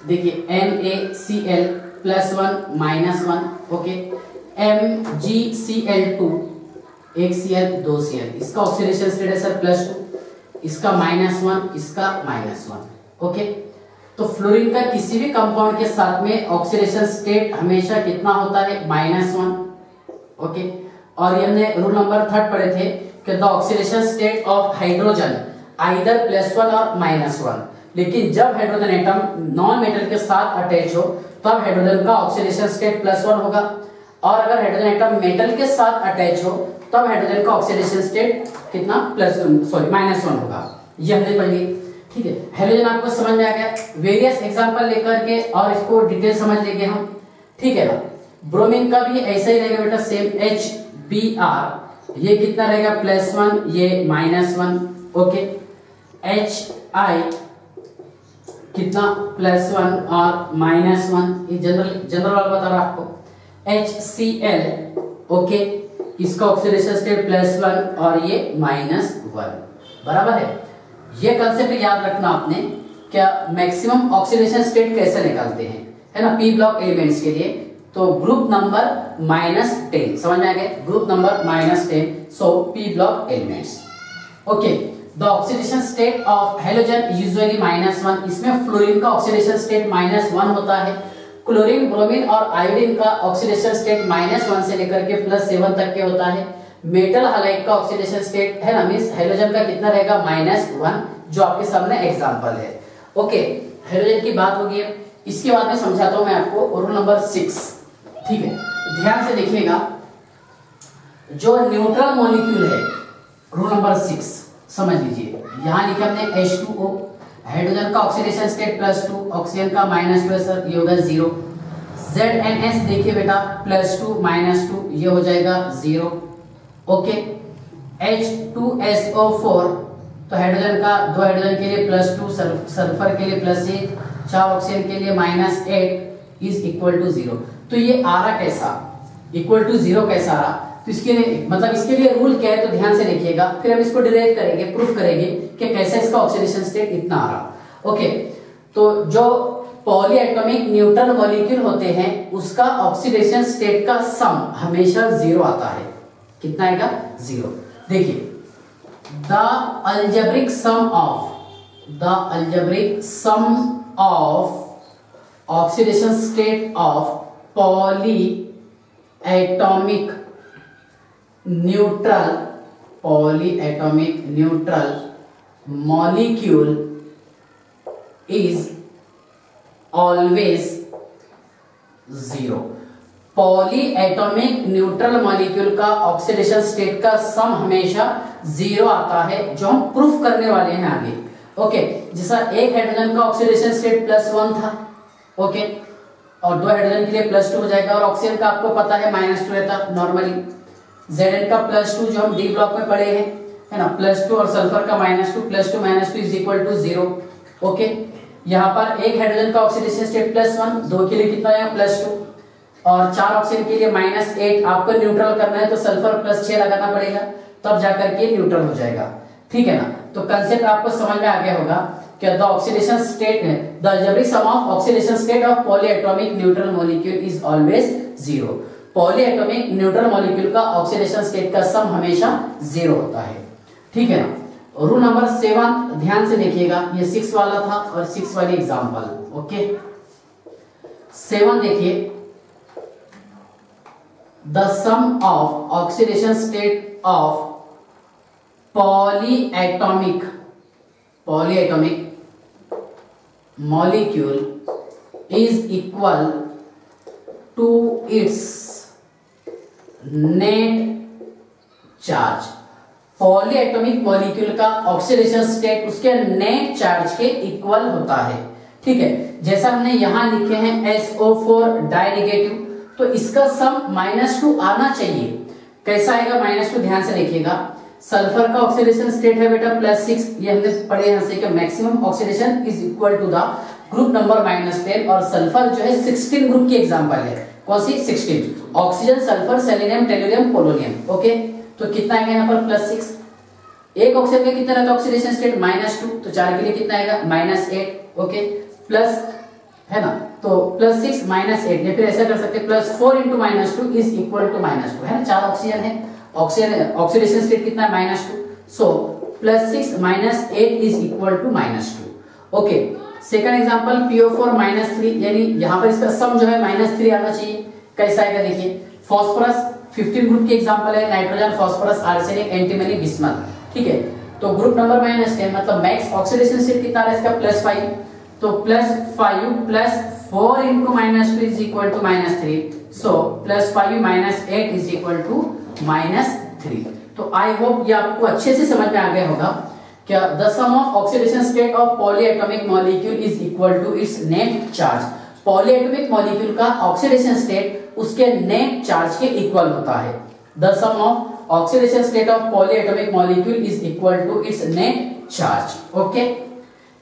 देखिए NaCl +1 -1, ओके, MgCl2 एक Cl 2 Cl, इसका ऑक्सीडेशन स्टेट है सर +2, इसका -1, इसका -1, ओके। तो फ्लोरीन का किसी भी कंपाउंड के साथ में ऑक्सीडेशन स्टेट हमेशा कितना होता है, -1। ओके, और ये हमने रूल नंबर 3 पढ़े थे कि the oxidation state of hydrogen either +1 और -1। लेकिन जब हाइड्रोजन एटम नॉन मेटल के साथ अटैच हो तब हाइड्रोजन का ऑक्सीडेशन स्टेट +1 होगा, और अगर हाइड्रोजन एटम मेटल के साथ अटैच हो तब हाइड्रोजन का ऑक्सीडेशन स्टेट कितना -1 होगा। ये हमने पढ़ ली। ठीक है, हाइड्रोजन आपको समझ में आ गया। वेरियस एग्जांपल लेकर के और इसको डिटेल समझ लेंगे हम। ठीक है ना। ब्रोमीन का भी ऐसा ही रहेगा बेटा, सेम HBr, ये कितना रहेगा +1, ये -1। ओके, HI कितना +1 और -1, ये जनरल वाला बता रहा आपको। HCl, ओके, इसका ऑक्सीडेशन स्टेट +1 और ये -1, बराबर है। ये कंसेप्ट याद रखना आपने, क्या मैक्सिमम ऑक्सीडेशन स्टेट कैसे निकालते हैं, है ना, पी ब्लॉक एलिमेंट्स के लिए। तो ग्रुप नंबर -10, समझ में आ गया, group number -10, so P block elements. Okay, the oxidation state of halogen usually -1, इसमें फ्लोरीन का ऑक्सीडेशन स्टेट -1 होता है। क्लोरीन, ब्रोमीन और आयोडीन का ऑक्सीडेशन स्टेट -1 से लेकर के +7 तक के होता है। मेटल हैलाइड का ऑक्सीडेशन स्टेट है ना, मींस हैलोजन का कितना रहेगा, -1, जो आपके सामने एग्जांपल है। ओके, हैलोजन की बात होगी। इसके बाद में समझाता हूं मैं आपको रूल नंबर 6। ठीक है, ध्यान से देखिएगा, जो न्यूट्रल मॉलिक्यूल है, रूल नंबर 6 समझ लीजिए। यहां लिखा हमने H2O, हाइड्रोजन का ऑक्सीडेशन स्टेट +2, ऑक्सीजन का -2 है सर, ये होगा 0। ZNS देखिए बेटा, +2 -2, ये हो जाएगा 0। ओके, H2SO4, तो हाइड्रोजन का 2 हाइड्रोजन के लिए +2, सल्फर के लिए +1, 4 ऑक्सीजन के लिए -8 इज इक्वल टू 0। तो ये आ रहा कैसा, इक्वल टू 0 कैसा आ रहा, तो इसके लिए मतलब इसके लिए रूल क्या है, तो ध्यान से देखिएगा, फिर हम इसको डिराइव करेंगे, प्रूफ करेंगे कि कैसे इसका ऑक्सीडेशन स्टेट इतना आ रहा। ओके, तो जो पॉलीएटॉमिक न्यूट्रल मॉलिक्यूल होते हैं उसका ऑक्सीडेशन स्टेट का सम हमेशा 0 आता है। कितना आएगा, 0। देखिए, the algebraic sum of oxidation state of polyatomic neutral molecule is always 0। Polyatomic neutral molecule का ऑक्सीडेशन स्टेट का सम हमेशा 0 आता है, जो हम प्रूफ करने वाले हैं आगे। ओके, जैसा एक हाइड्रोजन का ऑक्सीडेशन स्टेट +1 था, ओके, और 2 हाइड्रोजन के लिए +2 हो जाएगा, और ऑक्सीजन का आपको पता है -2 रहता नॉर्मली। Zn का +2 जो हम डी ब्लॉक में पढ़े हैं, है ना, +2, और सल्फर का -2, +2 इज इक्वल टू 0। ओके, यहाँ पर एक हाइड्रोजन का ऑक्सीडेशन स्टेट +1, 2 के लिए कितना है +2, और 4 ऑक्सीजन के लिए -8। आपको न्यूट्रल करना है तो सल्फर +6 लगाना पड़ेगा, तब जाकर के न्यूट्रल हो जाएगा। ठीक है ना, तो कंसेप्ट आपको समझ में आ गया होगा कि द ऑक्सीडेशन स्टेट है, the algebraic sum of oxidation state of polyatomic neutral molecule is always 0। Polyatomic neutral molecule का ऑक्सीडेशन स्टेट का सम हमेशा 0 होता है। ठीक है ना। रूल नंबर 7 ध्यान से देखिएगा, ये 6 वाला था और 6 वाली एग्जांपल। ओके, 7 देखिए, the sum of oxidation state of polyatomic molecule is equal to its net charge. Polyatomic molecule का ऑक्सीडेशन स्टेट उसके नेट चार्ज के इक्वल होता है। ठीक है, जैसा हमने यहां लिखे हैं SO4 डाई नेगेटिव, तो इसका सम -2 आना चाहिए। कैसा आएगा -2, ध्यान से देखिएगा। सल्फर का ऑक्सीडेशन स्टेट है बेटा +6, ये हमने पढ़े यहां से कि maximum oxidation is equal to the group number -10, और सल्फर जो है 16 ग्रुप की एग्जांपल है। कौन सी? 16। Oxygen, sulphur, selenium, tellurium, polonium. Okay, तो कितना आएगा यहाँ पर +6। एक ऑक्सीजन का कितना रहता है ऑक्सीडेशन स्टेट -2, तो 4 के लिए कितना आएगा -8। ओके, प्लस है ना, तो +6 -8, या फिर ऐसा कर सकते हैं +4 × -2 इज इक्वल टू -2, है ना, 4 ऑक्सीजन है, ऑक्सीडेशन स्टेट कितना है -2, so +6 - 8 is equal to -2। Okay, second example PO4 -3, यानी यहाँ पर इसका सम जो है -3 आना चाहिए। कैसा आएगा देखिए, फास्फोरस 15 ग्रुप के एग्जांपल है, nitrogen, phosphorus, arsenic, antimony, bismuth. ठीक है, तो ग्रुप नंबर -10 मतलब मैक्स ऑक्सीडेशन स्टेट कितना है इसका +5, तो +5 + 4 × -2 is equal to -3, so +5 - 8 is equal to -3। तो आई होप ये आपको अच्छे से समझ में आ गया होगा। क्या the sum of oxidation state of polyatomic molecule is equal to its net charge. Polyatomic molecule का ऑक्सीडेशन स्टेट उसके नेट चार्ज के इक्वल होता है। The sum of oxidation state of polyatomic molecule is equal to its net charge. Okay,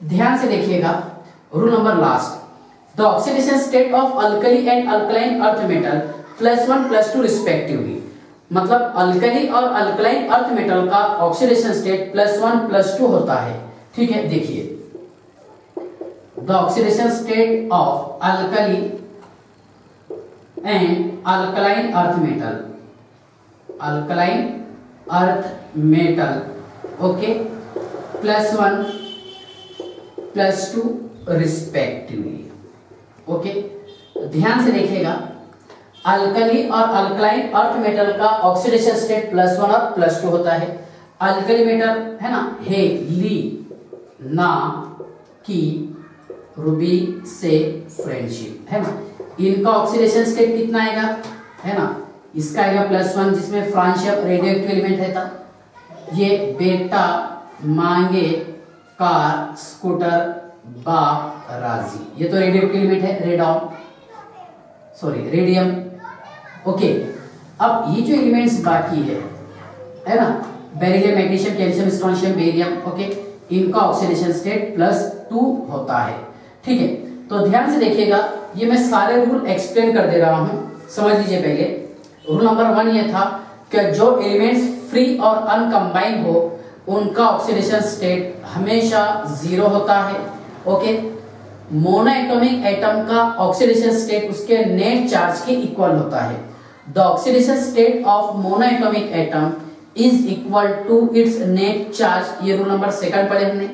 ध्यान से देखिएगा rule number last, the oxidation state of alkali and alkaline earth metal +1 +2 respectively. मतलब alkali और alkaline earth metal का oxidation state +1 +2 होता है। ठीक है, देखिए the oxidation state of alkali and alkaline earth metal, alkaline earth metal, okay, +1 +2 respectively. Okay, ध्यान से देखिएगा, अल्कली और अल्कलाइन अर्थ मेटल का ऑक्सीडेशन स्टेट +1 और +2 होता है। अल्कली मेटल है ना, हे, ली, ना, की, रूबी से फ्रेंडशिप, है ना, इनका ऑक्सीडेशन स्टेट कितना आएगा, है ना, इसका आएगा +1 जिसमें फ्रांशियम रेडियो एक्टिव एलिमेंट रहता। ये बेटा, मांगे, कार, स्कूटर, बाप, राजी, ये तो रेडियो एक्टिव एलिमेंट है, रेडॉन, सॉरी रेडियम। ओके, अब ये जो एलिमेंट्स बाकी है ना, beryllium, magnesium, calcium, strontium, barium, okay, इनका ऑक्सीडेशन स्टेट +2 होता है। ठीक है, तो ध्यान से देखिएगा, ये मैं सारे रूल एक्सप्लेन कर दे रहा हूं, समझ लीजिए। पहले रूल नंबर 1 ये था कि जो एलिमेंट्स फ्री और अनकंबाइन हो उनका ऑक्सीडेशन स्टेट हमेशा 0 होता है। ओके, मोनोएटॉमिक एटम का ऑक्सीडेशन स्टेट उसके नेट चार्ज के इक्वल होता है। The oxidation state of monoatomic atom is equal to its net charge. ये रूल नंबर 2 पढ़े हमने।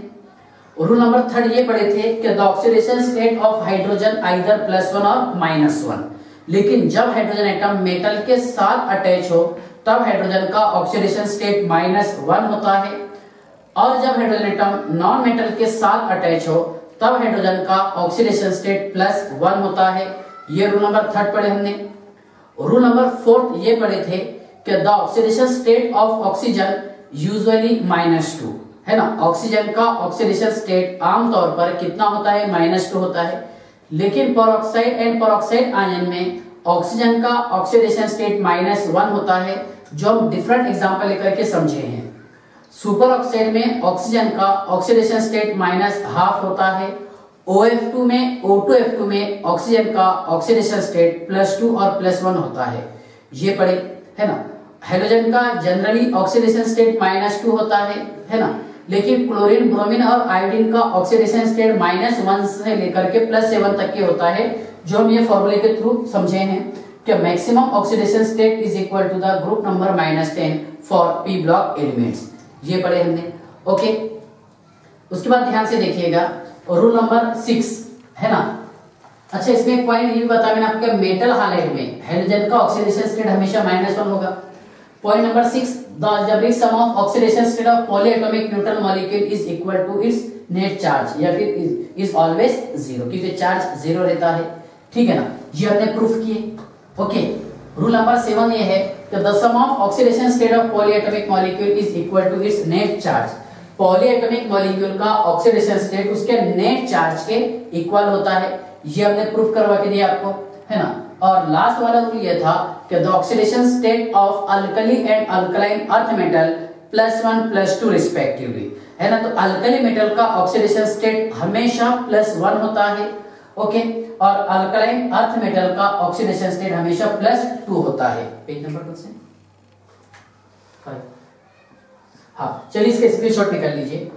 रूल नंबर 3 ये पढ़े थे कि the oxidation state of hydrogen either +1 और -1। लेकिन जब हाइड्रोजन एटम मेटल के साथ अटैच हो तब हाइड्रोजन का ऑक्सीडेशन स्टेट -1 होता है, और जब हाइड्रोजन एटम नॉन मेटल के साथ अटैच हो तब हाइड्रोजन का ऑक्सीडेशन स्टेट +1 होता है। ये रूल नंबर 3 पढ़े हमने। रूल नंबर 4 ये पढ़े थे कि the oxidation state of oxygen usually -2, है ना, ऑक्सीजन का ऑक्सीडेशन स्टेट आमतौर पर कितना होता है, -2 होता है। लेकिन पेरोक्साइड एंड पेरोक्साइड आयन में ऑक्सीजन का ऑक्सीडेशन स्टेट -1 होता है, जो हम डिफरेंट एग्जांपल लेकर के समझे हैं। सुपर ऑक्साइड में ऑक्सीजन का ऑक्सीडेशन स्टेट -1/2 होता है। O2 में ऑक्सीजन का ऑक्सीडेशन स्टेट +2 और +1 होता है, ये पढ़े, है ना। हाइड्रोजन का जनरली ऑक्सीडेशन स्टेट -2 होता है ना, लेकिन क्लोरीन, ब्रोमीन और आयोडीन का ऑक्सीडेशन स्टेट -1 से लेकर के +7 तक के होता है, जो हम ये फॉर्मूले के थ्रू समझे हैं कि maximum oxidation state is equal to the group number -10 for p block elements, ये पढ़े हमने। ओके, उसके बाद ध्यान से देखिएगा रूल नंबर 6, है ना। अच्छा, इसमें एक पॉइंट ये भी बताया मैंने आपको, मेटल हालाइड में हाइड्रोजन का ऑक्सीडेशन स्टेट हमेशा -1 होगा। Point number 6, the algebraic sum of oxidation state of polyatomic neutral molecule is equal to its net charge, या फिर इज ऑलवेज 0, क्योंकि चार्ज 0 रहता है। ठीक है ना, ये हमने प्रूफ किए। ओके, रूल नंबर 7 ये है कि the sum of oxidation state of polyatomic molecule is equal to its net charge. Polyatomic molecule का ऑक्सीडेशन स्टेट उसके नेट चार्ज के इक्वल होता है, ये हमने प्रूफ करवा के दिया आपको, है ना। और लास्ट वाला रूल ये था कि the oxidation state of alkali and alkaline earth metal +1 +2 respectively, है ना। तो अल्कली मेटल का ऑक्सीडेशन स्टेट हमेशा +1 होता है, ओके, और अल्कलाइन अर्थ मेटल का ऑक्सीडेशन स्टेट हमेशा +2 होता है। पेज नंबर कौन से? 5। हाँ, चलिए इसका स्क्रीनशॉट निकाल लीजिए।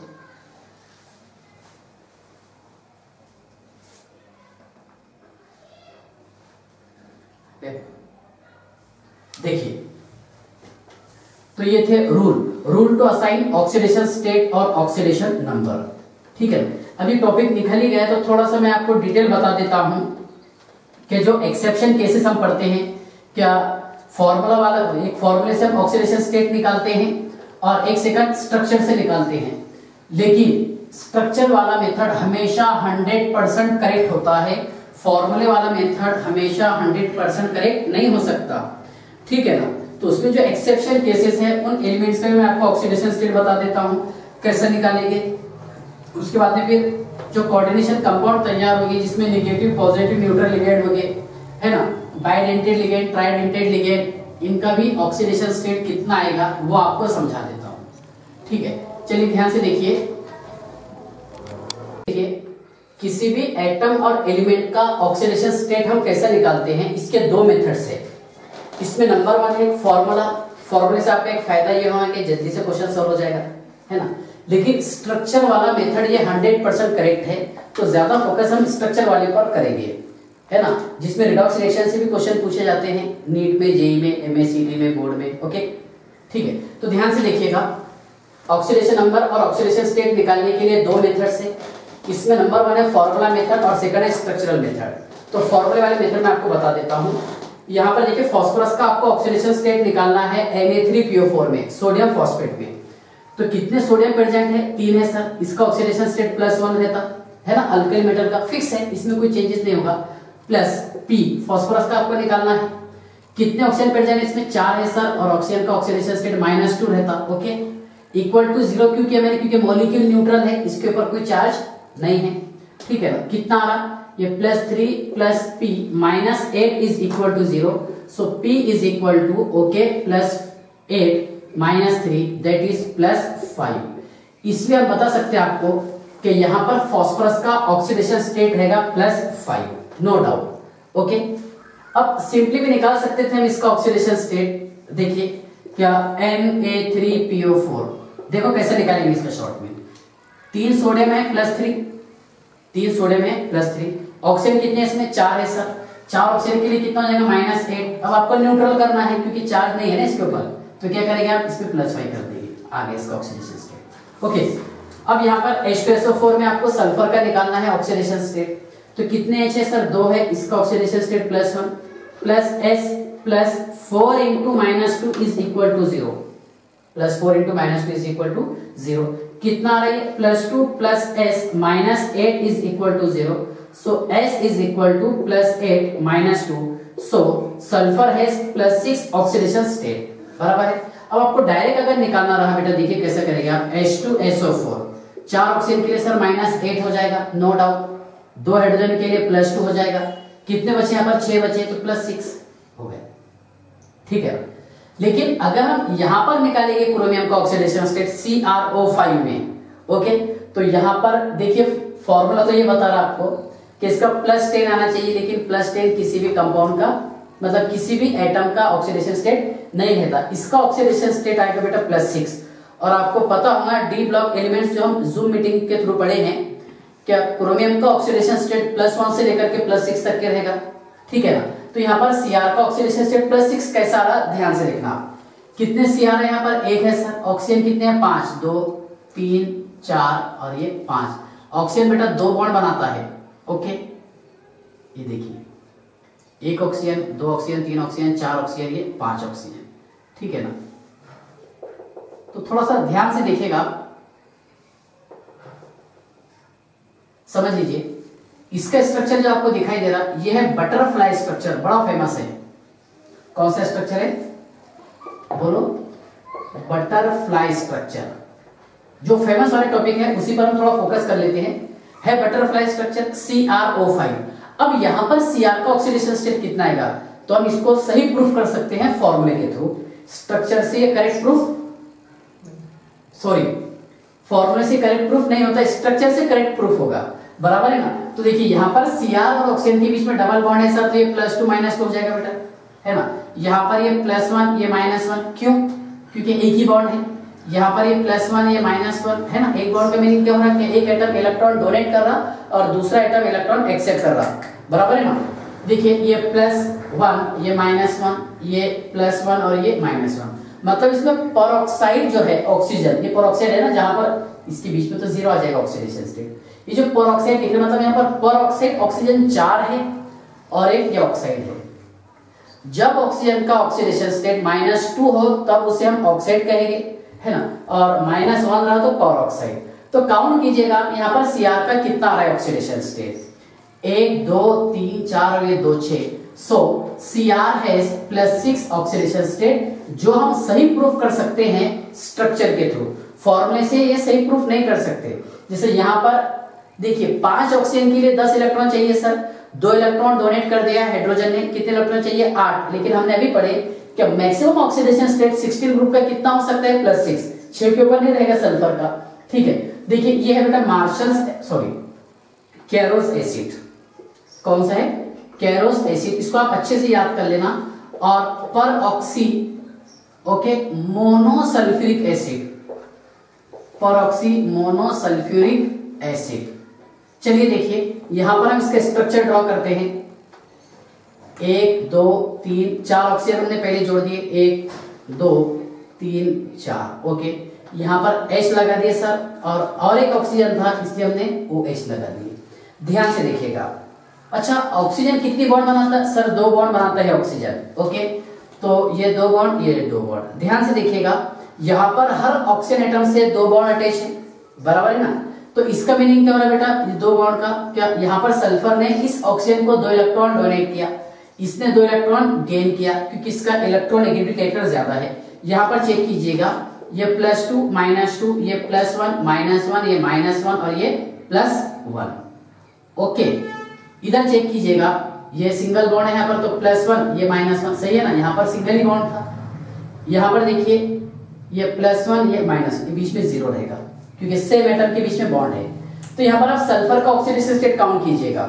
देखिए, तो ये थे rule to assign oxidation state और ऑक्सीडेशन नंबर। ठीक है, अभी टॉपिक निकल ही गया तो थोड़ा सा मैं आपको डिटेल बता देता हूं कि जो एक्सेप्शन केसेस हम पढ़ते हैं, क्या फॉर्मूला वाला एक फॉर्मूले से हम ऑक्सीडेशन स्टेट निकालते हैं और एक सेकंड स्ट्रक्चर से निकालते हैं, लेकिन स्ट्रक्चर वाला मेथड हमेशा 100% करेक्ट होता है, फॉर्मूले वाला मेथड हमेशा 100% करेक्ट नहीं हो सकता, ठीक है ना। तो उसमें जो एक्सेप्शन केसेस हैं उन एलिमेंट्स में मैं आपको ऑक्सीडेशन स्टेट बता देता हूं कैसे निकालेंगे। उसके बाद में फिर जो कोऑर्डिनेशन कंपाउंड तैयार होगी जिसमें नेगेटिव पॉजिटिव न्यूट्रल लिगेंड होंगे, है ना, बाइडेंटेड लिगेंड ट्राइडेंटेड लिगेंड, इनका भी ऑक्सीडेशन स्टेट कितना आएगा वो आपको समझा देता हूं, ठीक है। चलिए ध्यान से देखिए, किसी भी एटम और एलिमेंट का ऑक्सीडेशन स्टेट हम कैसे निकालते हैं, इसके दो मेथड्स है। इसमें नंबर 1 है फॉर्मूला, फॉर्मूले से आपका एक फायदा ये होगा कि जल्दी से क्वेश्चन सॉल्व हो जाएगा, है ना। लेकिन स्ट्रक्चर वाला मेथड ये 100% करेक्ट है, तो ज्यादा फोकस हम स्ट्रक्चर वाले पर करेंगे, है ना, जिसमें रिडॉक्स रिएक्शन से भी क्वेश्चन पूछे जाते हैं नीट में, जेईई में, एमएससीडी में, बोर्ड में, ओके, ठीक है। तो ध्यान से देखिएगा, ऑक्सीडेशन नंबर और ऑक्सीडेशन स्टेट निकालने के लिए दो मेथड्स है। इसमें नंबर 1 है फॉर्मूला मेथड और सेकंड है स्ट्रक्चरल मेथड। तो फॉर्मूले वाले मेथड में आपको बता देता हूं। यहाँ पर देखिए फास्फोरस का आपको ऑक्सीडेशन स्टेट निकालना है Na3PO4 में, सोडियम फॉस्फेट में। तो कितने सोडियम प्रेजेंट है? 3 है सर। इसका ऑक्सीडेशन स्टेट +1 रहता है ना, अल्काइल मेटल का फिक्स है, इसमें कोई चेंजेस नहीं होगा। प्लस P फास्फोरस का आपको निकालना है। कितने ऑक्सीजन प्रेजेंट है इसमें? 4 है सर, और ऑक्सीजन का ऑक्सीडेशन स्टेट -2 रहता, ओके, इक्वल टू 0 क्यों किया मैंने? क्योंकि मॉलिक्यूल न्यूट्रल है, इसके ऊपर कोई चार्ज नहीं है, ठीक है ना। कितना आ रहा? ये +3 + P -8 is equal to 0, so P is equal to okay +8 - 3 that is +5। इसलिए हम बता सकते हैं आपको कि यहाँ पर फास्फोरस का ऑक्सीडेशन स्टेट रहेगा +5, नो डाउट, ओके। अब सिंपली भी निकाल सकते थे हम इसका ऑक्सीडेशन स्टेट, देखिए क्या Na3PO4, देखो कैसे निकालेंगे इसका शॉर्ट में। 3 सोडियम है +3, 3 सोडियम है +3, ऑक्सीजन कितने इसमें? 4 है सर। 4 ऑक्सीजन के लिए कितना हो जाएगा? -8। अब आपको न्यूट्रल करना है क्योंकि चार्ज नहीं है ना इसके ऊपर, तो क्या करेंगे आप? इसमें +5 कर देंगे, आगे इसका ऑक्सीडेशन स्टेट, ओके। अब यहाँ पर H2SO4 में आपको सल्फर का निकालना है ऑक्सीडेशन स्टेट। तो कितने H है सर? 2 है, इसका oxidation state +1 plus S plus 4 × -2 is equal to 0, +4 × -2 is equal to 0। कितना आ रहा है? +2 plus S -8 is equal to 0, so S is equal to +8 - 2, so sulphur has +6 oxidation state, बराबर है। अब आपको डायरेक्ट अगर निकालना रहा बेटा, देखिए कैसे करेंगे आप। H2SO4 4 ऑक्सीजन के लिए सर -8 हो जाएगा, नो डाउट। 2 हाइड्रोजन के लिए +2 हो जाएगा। कितने बचे यहाँ पर? 6 बचे, तो +6 हो गए, ठीक है। लेकिन अगर हम यहाँ पर निकालेंगे क्रोमियम का ऑक्सीडेशन स्टेट CrO5 में, ओके, तो यहाँ पर देखिए फॉर्मूला तो ये बता रहा आपको कि इसका +10 आना चाहिए, लेकिन +10 किसी भी कंपाउंड का, मतलब किसी भी एटम का ऑक्सीडेशन स्टेट नहीं रहता। इसका ऑक्सीडेशन स्टेट आएगा बेटा +6। और आपको पता होगा डी ब्लॉक एलिमेंट्स जो हम जूम मीटिंग के थ्रू पढ़े हैं, क्या क्रोमियम का ऑक्सीडेशन स्टेट +1 से लेकर के +6 तक के रहेगा, ठीक है ना। तो यहाँ पर Cr का ऑक्सीडेशन स्टेट +6 कैसा आ रहा, ध्यान से देखना। कितने Cr है यहाँ पर? 1 है सर। ऑक्सीजन कितने हैं? 5, 2 3 4 और ये 5। ऑक्सीजन बेटा 2 बॉन्ड बनाता है, ओके, ये देखिए 1 ऑक्सीजन, 2 ऑक्सीजन, 3 ऑक्सीजन, 4 ऑक्सीजन, ये 5 ऑक्सीजन, ठीक है ना। तो थोड़ा सा ध्यान से देखिएगा, समझ लीजिए। इसका स्ट्रक्चर जो आपको दिखाई दे रहा ये है बटरफ्लाई स्ट्रक्चर, बड़ा फेमस है। कौन सा स्ट्रक्चर है? बोलो, बटरफ्लाई स्ट्रक्चर। जो फेमस वाले टॉपिक है उसी पर हम थोड़ा फोकस कर लेते हैं। है बटरफ्लाई स्ट्रक्चर CrO5। अब यहां पर Cr का ऑक्सीडेशन स्टेट कितना आएगा, तो हम इसको सही प्रूफ कर सकते हैं फॉर्मूले के थ्रू। स्ट्रक्चर से ये करेक्ट प्रूफ, सॉरी, फॉर्मूले से करेक्ट प्रूफ नहीं होता, स्ट्रक्चर से करेक्ट प्रूफ होगा, बराबर है ना। तो देखिए यहाँ पर Cr और ऑक्सीजन के बीच में डबल बॉन्ड है सर, तो ये +2 -2 हो जाएगा बेटा, है ना। यहाँ पर ये +1 ये -1, क्यों? क्योंकि एक ही बॉन्ड है। यहाँ पर ये +1 ये -1, है ना। एक बॉन्ड का मीनिंग क्या हो रहा है कि एक एटम इलेक्ट्रॉन डोनेट कर रहा और दूसरा एटम इलेक्ट्रॉन एक्सेप्ट कर रहा, बराबर है ना। देखिए ये +1 ये -1, ये +1 और ये -1, मतलब इसमें पेरोक्साइड जो है ऑक्सीजन, ये पेरोक्साइड है ना, जहां पर इसके बीच में तो 0 आ जाएगा ऑक्सीडेशन स्टेट, ये जो पेरोक्साइड लिख रहे मतलब यहाँ पर पेरोक्साइड ऑक्सीजन 4 है और एक ये ऑक्साइड है। जब ऑक्सीजन का ऑक्सीडेशन स्टेट -2 हो तब उसे हम ऑक्साइड कहेंगे, है ना, और -1 रहा तो पेरोक्साइड। तो काउंट कीजिएगा यहाँ पर Cr का कितना आ रहा है ऑक्सीडेशन स्टेट, 1 2 3 4 और ये 2 6। सो Cr हैज +6 ऑक्सीडेशन स्टेट, जो हम सही प्रूफ कर सकते हैं स्ट्रक्चर के थ्रू। फॉर्मूले से ये सही प्रूफ नहीं कर सकते। जैसे यहाँ पर देखिए 5 ऑक्सीजन के लिए 10 इलेक्ट्रॉन चाहिए सर, 2 इलेक्ट्रॉन डोनेट कर दिया हाइड्रोजन ने, कितने इलेक्ट्रॉन चाहिए 8। लेकिन हमने अभी पढ़े कि मैक्सिमम ऑक्सीडेशन स्टेट 16 ग्रुप का कितना हो सकता है +6, 6 के ऊपर नहीं रहेगा सल्फर का। ठीक है, देखिए ये है बेटा कैरोस एसिड। कौन सा है, कैरोस एसिड। इसको आप अच्छे से याद कर लेना। और पर ऑक्सी ओके मोनोसल्फ्यूरिक एसिड, पर ऑक्सी मोनोसल्फ्यूरिक एसिड। चलिए देखिए यहां पर हम इसका स्ट्रक्चर ड्रॉ करते हैं। 1 2 3 4 ऑक्सीजन हमने पहले जोड़ दिए, 1 2 3 4। ओके, यहाँ पर H लगा दिए सर, और एक ऑक्सीजन था इसलिए हमने OH लगा दिए। ध्यान से देखिएगा। अच्छा, ऑक्सीजन कितनी बॉन्ड बनाता है सर, 2 बॉन्ड बनाता है ऑक्सीजन। ओके, तो ये 2 बॉन्ड, ये 2 बॉन्ड। ध्यान से देखिएगा, यहाँ पर हर ऑक्सीजन एटम से 2 बॉन्ड अटैच है, बराबर है ना। तो इसका मीनिंग क्या हो रहा है बेटा, ये 2 बॉन्ड का क्या, यहाँ पर सल्फर ने इस ऑक्सीजन को 2 इलेक्ट्रॉन डोनेट किया, इसने 2 इलेक्ट्रॉन गेन किया क्योंकि इसका इलेक्ट्रोनेगेटिविटी कैरेक्टर ज्यादा है। यहाँ पर चेक कीजिएगा, ये +2 -2, ये +1 -1, ये -1 और ये +1। ओके, इधर चेक कीजिएगा, ये सिंगल बॉन्ड है यहाँ पर, तो +1 ये -1, सही है ना। यहाँ पर सिंगल ही बॉन्ड था। यहाँ पर देखिए ये +1 ये -1, ये बीच में 0 रहेगा क्योंकि सेम एटम के बीच में बॉन्ड है। तो यहाँ पर आप सल्फर का ऑक्सीडेशन स्टेट काउंट कीजिएगा।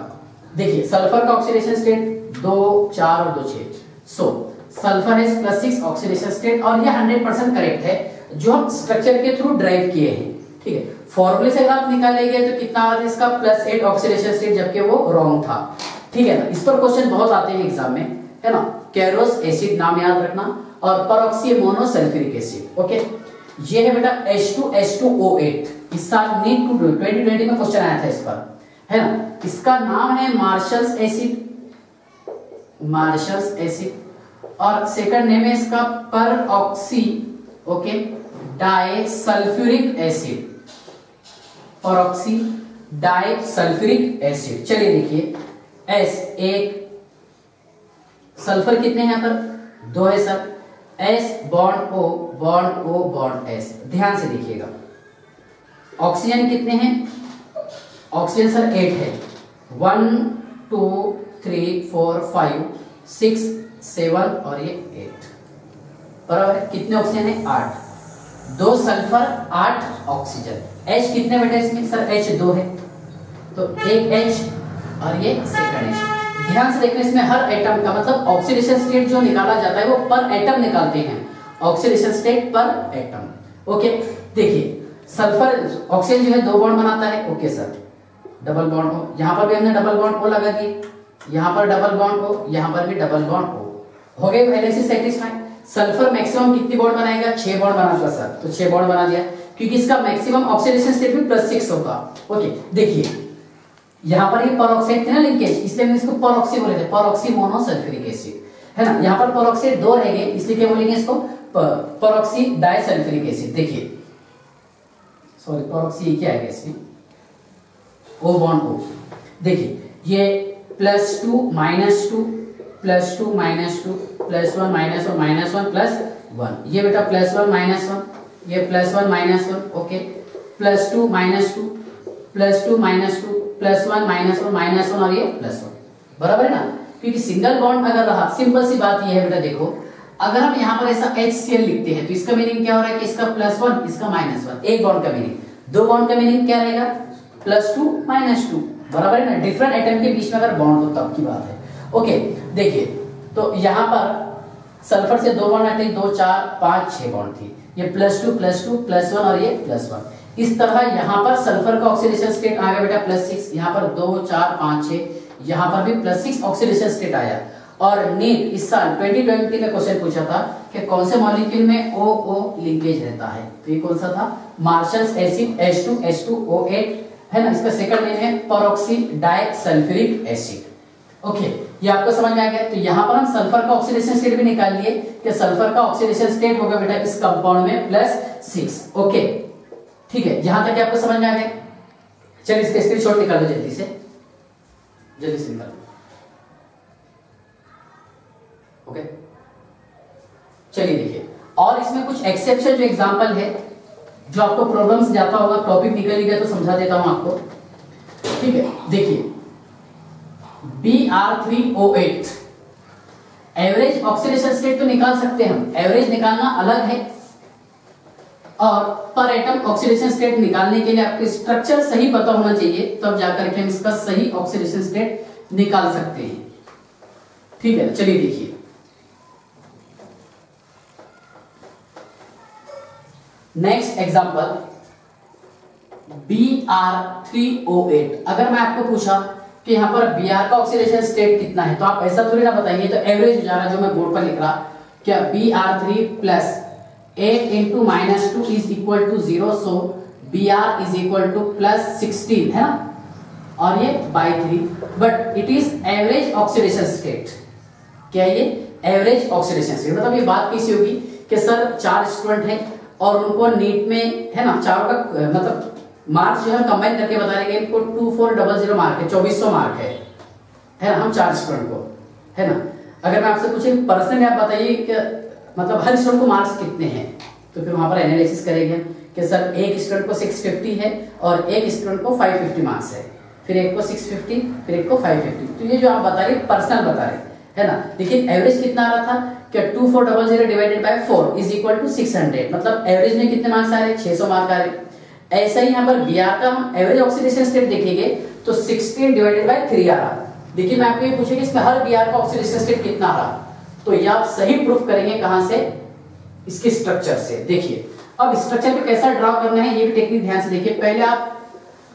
देखिए सल्फर का ऑक्सीडेशन स्टेट 2 4 और 2 6। सो सल्फर है +6 ऑक्सीडेशन स्टेट, और ये 100% करेक्ट है जो हम स्ट्रक्चर के थ्रू ड्राइव किए हैं। ठीक है, फॉर्मूले से अगर आप निकालेंगे तो कितना आता है इसका +8 ऑक्सीडेशन स्टेट, जबकि वो रॉन्ग था। ठीक है ना, इस पर क्वेश्चन बहुत आते हैं एग्जाम में, है ना। कैरोस एसिड नाम याद रखना, और परऑक्सी मोनोसल्फ्यूरिक एसिड। ओके, ये है बेटा H2SO8। इस साल नीट 2020 में क्वेश्चन आया था इस पर, है ना। इसका नाम है मार्शल्स एसिड, मार्शल्स एसिड, और सेकंड नेम है इसका परऑक्सी okay disulphuric acid, परऑक्सी disulphuric acid. चलिए देखिए S एक, सल्फर कितने हैं यहाँ पर 2 है sir, S bond O bond O bond S। ध्यान से देखिएगा, ऑक्सीजन कितने हैं, ऑक्सीजन सर 8 है, 1 2 3 4 5 6 7 और ये 8, बराबर। कितने ऑक्सीजन है 8, 2 सल्फर 8 ऑक्सीजन। H कितने बेटा इसमें सर, H 2 है, तो एक H और ये सेकंड H। ध्यान से देखना, इसमें हर एटम का मतलब ऑक्सीडेशन स्टेट जो निकाला जाता है वो पर एटम निकालते हैं, ऑक्सीडेशन स्टेट पर एटम। ओके, देखिए सल्फर ऑक्सीजन जो है 2 बॉन्ड बनाता है। ओके सर, डबल बॉन्ड हो, यहाँ पर भी हमने डबल बॉन्ड O लगा दिए, यहाँ पर डबल बॉन्ड O, यहाँ पर भी डबल बॉन्ड O। हो गए वैलेंसी सेटिस्फाइड। सल्फर मैक्सिमम कितनी बॉन्ड बनाएगा, 6 बॉन्ड बनाता सर, तो 6 बॉन्ड बना दिया क्योंकि इसका मैक्सिमम ऑक्सीडेशन स्टेट भी +6 होगा। ओके, देखिए यहाँ पर ये परऑक्साइड थे ना लिंकेज, इसलिए हम इसको परऑक्सी बोले थे, परऑक्सी मोनोसल्फ्यूरिक एसिड, है ना। यहाँ पर परऑक्साइड 2 रहेंगे इसलिए क्या बोलेंगे इसको, परऑक्सी डाइसल्फ्यूरिक एसिड। देखिए सॉरी, परऑक्सी क्या है इसमें, O बॉन्ड O। देखिए ये +2 -2 +2 -2 +1 -1 +1, ये बेटा +1 -1, ये +1 -1। ओके, +2 -2 +2 -2 +1 -1 और ये +1, बराबर है ना। क्योंकि सिंगल बॉन्ड अगर रहा, सिंपल सी बात ये है बेटा, देखो अगर हम यहाँ पर ऐसा HCl लिखते हैं तो इसका मीनिंग क्या हो रहा है कि इसका +1 इसका -1, एक बॉन्ड का मीनिंग। 2 बॉन्ड का मीनिंग क्या रहेगा, +2 -2, बराबर है ना। डिफरेंट एटम के बीच में अगर बॉन्ड हो तब की बात है। ओके, देखिए तो यहाँ पर सल्फर से 2 बॉन्ड हटे, 2 4 5 6 बॉन्ड थी, ये +2 +2 +1 और ये +1। इस तरह यहाँ पर सल्फर का ऑक्सीडेशन स्टेट आ गया बेटा +6, यहाँ पर 2 4 5 6, यहाँ पर भी +6 ऑक्सीडेशन स्टेट आया। और नीट इस साल 2020 में क्वेश्चन पूछा था कि कौन से मॉलिक्यूल में OO लिंकेज रहता है, तो ये कौन सा था, मार्शल्स एसिड H2SO8 है ना, इसका सेकंड नेम है परऑक्सी डाइसल्फ्यूरिक एसिड। ओके, ये आपको समझ में आ गया। तो यहां पर हम सल्फर का ऑक्सीडेशन स्टेट भी निकाल लिए कि सल्फर का ऑक्सीडेशन स्टेट होगा बेटा इस कंपाउंड में +6। ओके, ठीक है, यहां तक आपको समझ में आ गया। चलिए इसका स्क्रीनशॉट निकाल लो जल्दी से निकाल लो। ओके, चलिए देखिए, और इसमें कुछ एक्सेप्शन जो एग्जांपल है जो आपको प्रॉब्लम से जाता होगा, टॉपिक निकल ही गया तो समझा देता हूं आपको। ठीक है, देखिए Br3O8 एवरेज ऑक्सीडेशन स्टेट तो निकाल सकते हैं हम, एवरेज निकालना अलग है, और पर एटम ऑक्सीडेशन स्टेट निकालने के लिए आपको स्ट्रक्चर सही पता होना चाहिए, तब जाकर के हम इसका सही ऑक्सीडेशन स्टेट निकाल सकते हैं। ठीक है, चलिए देखिए, नेक्स्ट एग्जांपल Br3O8। अगर मैं आपको पूछा कि यहां पर Br का ऑक्सीडेशन स्टेट कितना है, तो आप ऐसा थोड़ी ना बताएंगे, तो एवरेज हो जा रहा जो मैं बोर्ड पर लिख रहा, क्या Br3 plus 8 into -2 is equal to 0, so Br is equal to +16 है ना, और ये by 3, but it is average oxidation state. क्या ये एवरेज ऑक्सीडेशन स्टेट, मतलब ये बात कैसी होगी कि सर 4 स्टूडेंट हैं और उनको नीट में है ना, चारों का मतलब मार्क्स जो है कंबाइन करके बता रहे हैं, इनको 2400 मार्क है, 2400 मार्क है ना, हम 4 स्टूडेंट को, है ना। अगर मैं आपसे पूछे पर्सनली आप बताइए कि मतलब हर स्टूडेंट को मार्क्स कितने हैं, तो फिर वहां पर एनालिसिस करेंगे कि सर एक स्टूडेंट को 650 है और एक स्टूडेंट को 550 मार्क्स है, फिर एक को 650, फिर एक को 550। तो ये जो आप बता रहे पर्सनल बता रहे है ना, लेकिन एवरेज कितना आ रहा था कि 2400 divided by 4 is equal to 600, मतलब एवरेज में कितने मार्क्स आ रहे, 600 मार्क आ रहे। ऐसा ही यहाँ पर Br का हम एवरेज ऑक्सीडेशन स्टेट देखेंगे तो 16 डिवाइडेड बाय 3 आ रहा। देखिए मैं आपको ये पूछेगा इसमें हर Br का ऑक्सीडेशन स्टेट कितना आ रहा, तो ये आप सही प्रूफ करेंगे कहां से, इसके स्ट्रक्चर से। देखिए अब स्ट्रक्चर पे कैसा ड्रॉ करना है ये भी टेक्निक ध्यान से देखिए। पहले आप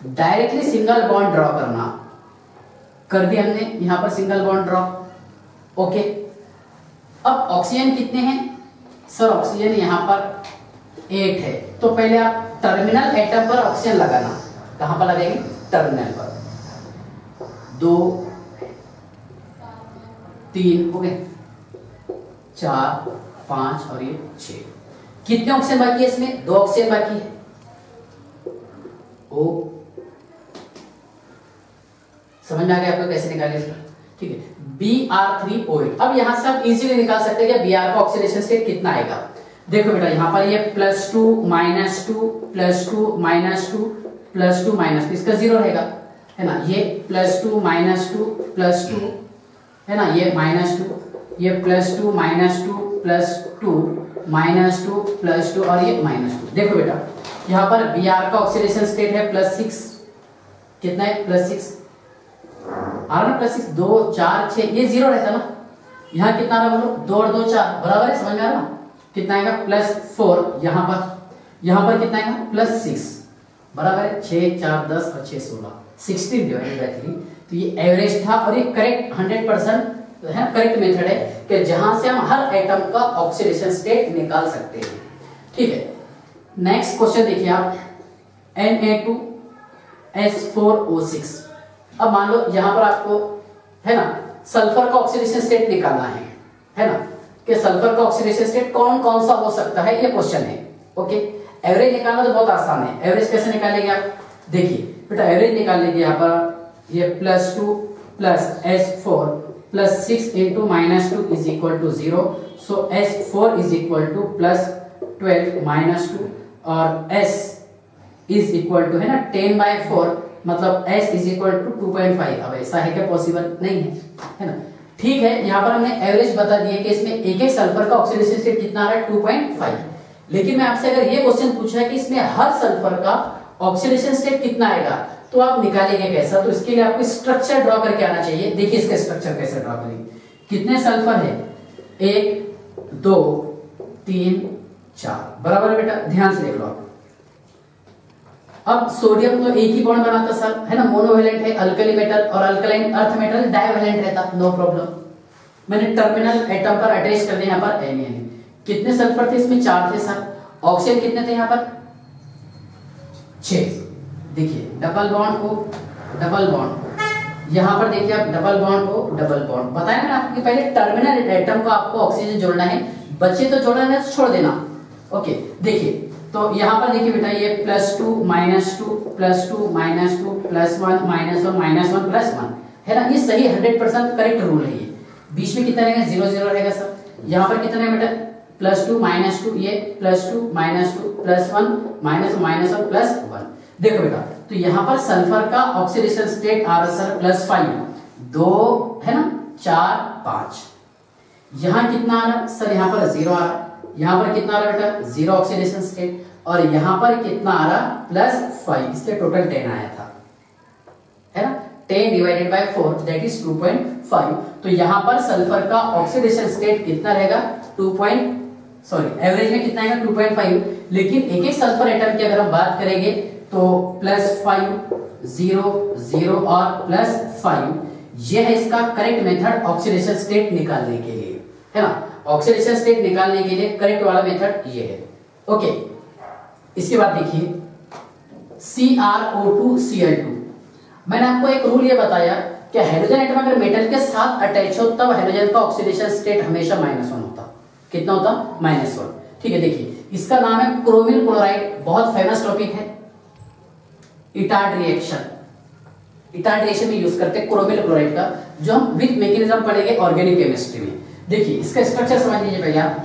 डायरेक्टली सिंगल बॉन्ड ड्रॉ करना, कर दिया हमने यहां पर सिंगल बॉन्ड ड्रॉ। ओके, अब ऑक्सीजन कितने हैं सर, ऑक्सीजन यहां पर 8 है, तो पहले आप टर्मिनल एटम पर ऑक्सीजन लगाना, कहां पर लगाएंगे, टर्मिनल पर। 2 3 हो गए, 4 5 और ये 6। कितने ऑक्सीजन बाकी है इसमें, 2 ऑक्सीजन बाकी है। ओ समझ में आ गया आपको कैसे निकाले इसका, ठीक है। Br3O8, अब यहां से आप इजीली निकाल सकते हैं कि Br का ऑक्सीडेशन स्टेट कितना आएगा। देखो बेटा यहां पर ये +2 -2 +2 -2 +2 -2, इसका 0 रहेगा, है ना। ये +2 -2 +2 है ना, ये -2, ये +2 -2 +2 -2 +2 और ये -2। देखो बेटा यहां पर Br का ऑक्सीडेशन स्टेट है +6, कितना है +6 आर ना, +6 2 4 6, ये 0 रहता ना, यहाँ कितना रहा बोलो, 2 और 2 4 बराबर है, समझ में आ रहा कितना आएगा +4, यहाँ पर कितना आएगा +6 बराबर है 6 4 10 और 6 16, 16 डिवाइडेड बाय 3। तो ये एवरेज था और ये करेक्ट 100% है, करेक्ट मेथड है कि जहां से हम हर एटम का ऑक्सीडेशन स्टेट निकाल सकते हैं। ठीक है, नेक्स्ट क्वेश्चन देखिए आप, Na2S4O6। अब मान लो यहां पर आपको है ना सल्फर का ऑक्सीडेशन स्टेट निकालना है ना, कि सल्फर का ऑक्सीडेशन स्टेट कौन कौन सा हो सकता है, ये क्वेश्चन है। ओके, एवरेज निकालना तो बहुत आसान है। एवरेज कैसे निकालेंगे आप, देखिए बेटा एवरेज निकाल लीजिए, यहाँ पर ये +2 + S4 +6 into -2 is equal to 0, so S4 is equal to +12 -2 और S is equal to है ना 10/4, मतलब S is equal to 2.5। अब ऐसा है क्या, पॉसिबल नहीं है ना। ठीक है, यहाँ पर हमने एवरेज बता दिया कि इसमें एक एक सल्फर का ऑक्सीडेशन स्टेट कितना आ रहा है 2.5, लेकिन मैं आपसे अगर ये क्वेश्चन पूछा है कि इसमें हर सल्फर का ऑक्सीडेशन स्टेट कितना आएगा, तो आप निकालेंगे कैसा, तो इसके लिए आपको स्ट्रक्चर ड्रॉ करके आना चाहिए। देखिए इसका स्ट्रक्चर कैसे ड्रॉ करेंगे, कितने सल्फर है 1 2 3 4 बराबर बेटा, ध्यान से देख लो आप। अब सोडियम तो एक ही बॉन्ड बनाता सर, है ना, मोनोवेलेंट है, अल्कली मेटल, और अल्कलाइन अर्थ मेटल डाइवेलेंट रहता, नो प्रॉब्लम। मैंने टर्मिनल एटम पर अटैच कर दिया, यहाँ पर Na। कितने सल्फर थे इसमें, 4 थे सर। ऑक्सीजन कितने थे यहाँ पर 6, देखिए डबल बॉन्ड को डबल बॉन्ड, यहाँ पर देखिए आप डबल बॉन्ड को डबल बॉन्ड, बताया ना आपको पहले टर्मिनल एटम को आपको ऑक्सीजन जोड़ना है, बचे तो जोड़ना है तो छोड़ देना। ओके देखिए तो यहाँ पर देखिए बेटा ये +2 -2 +2 -2 +1 -1 +1 है ना, ये सही 100% करेक्ट रूल है। ये बीच में कितना रहेगा 0 0 रहेगा सर। यहाँ पर कितना है बेटा +2 -2, ये +2 -2 +1 -1 +1। देखो बेटा तो यहाँ पर सल्फर का ऑक्सीडेशन स्टेट आ रहा सर +5, 2 है ना 4 5। यहाँ कितना आ रहा सर, यहाँ पर 0 आ रहा, यहाँ पर कितना आ रहा बेटा 0 ऑक्सीडेशन स्टेट, और यहाँ पर कितना आ रहा +5, इसलिए टोटल 10 आया था, है ना। 10 डिवाइडेड बाय 4 दैट इज 2.5। तो यहाँ पर सल्फर का ऑक्सीडेशन स्टेट कितना रहेगा एवरेज में कितना आएगा 2.5। लेकिन एक एक सल्फर एटम की अगर हम बात करेंगे तो +5 0 0 और +5, ये है इसका करेक्ट मेथड ऑक्सीडेशन स्टेट निकालने के लिए, है ना। ऑक्सीडेशन स्टेट निकालने के लिए करेक्ट वाला मेथड ये है। ओके इसके बाद देखिए CrO2Cl2, मैंने आपको एक रूल ये बताया कि हाइड्रोजन एटम अगर मेटल के साथ अटैच हो तब हाइड्रोजन का ऑक्सीडेशन स्टेट हमेशा -1 होता। कितना होता -1। ठीक है देखिए इसका नाम है क्रोमिल क्लोराइड, बहुत फेमस टॉपिक है। इटार्ड रिएक्शन में यूज करते हैं क्रोमिल क्लोराइड का, जो हम विद मैकेनिज्म पढ़ेंगे ऑर्गेनिक केमिस्ट्री में। देखिए इसका स्ट्रक्चर समझ लीजिए भैया,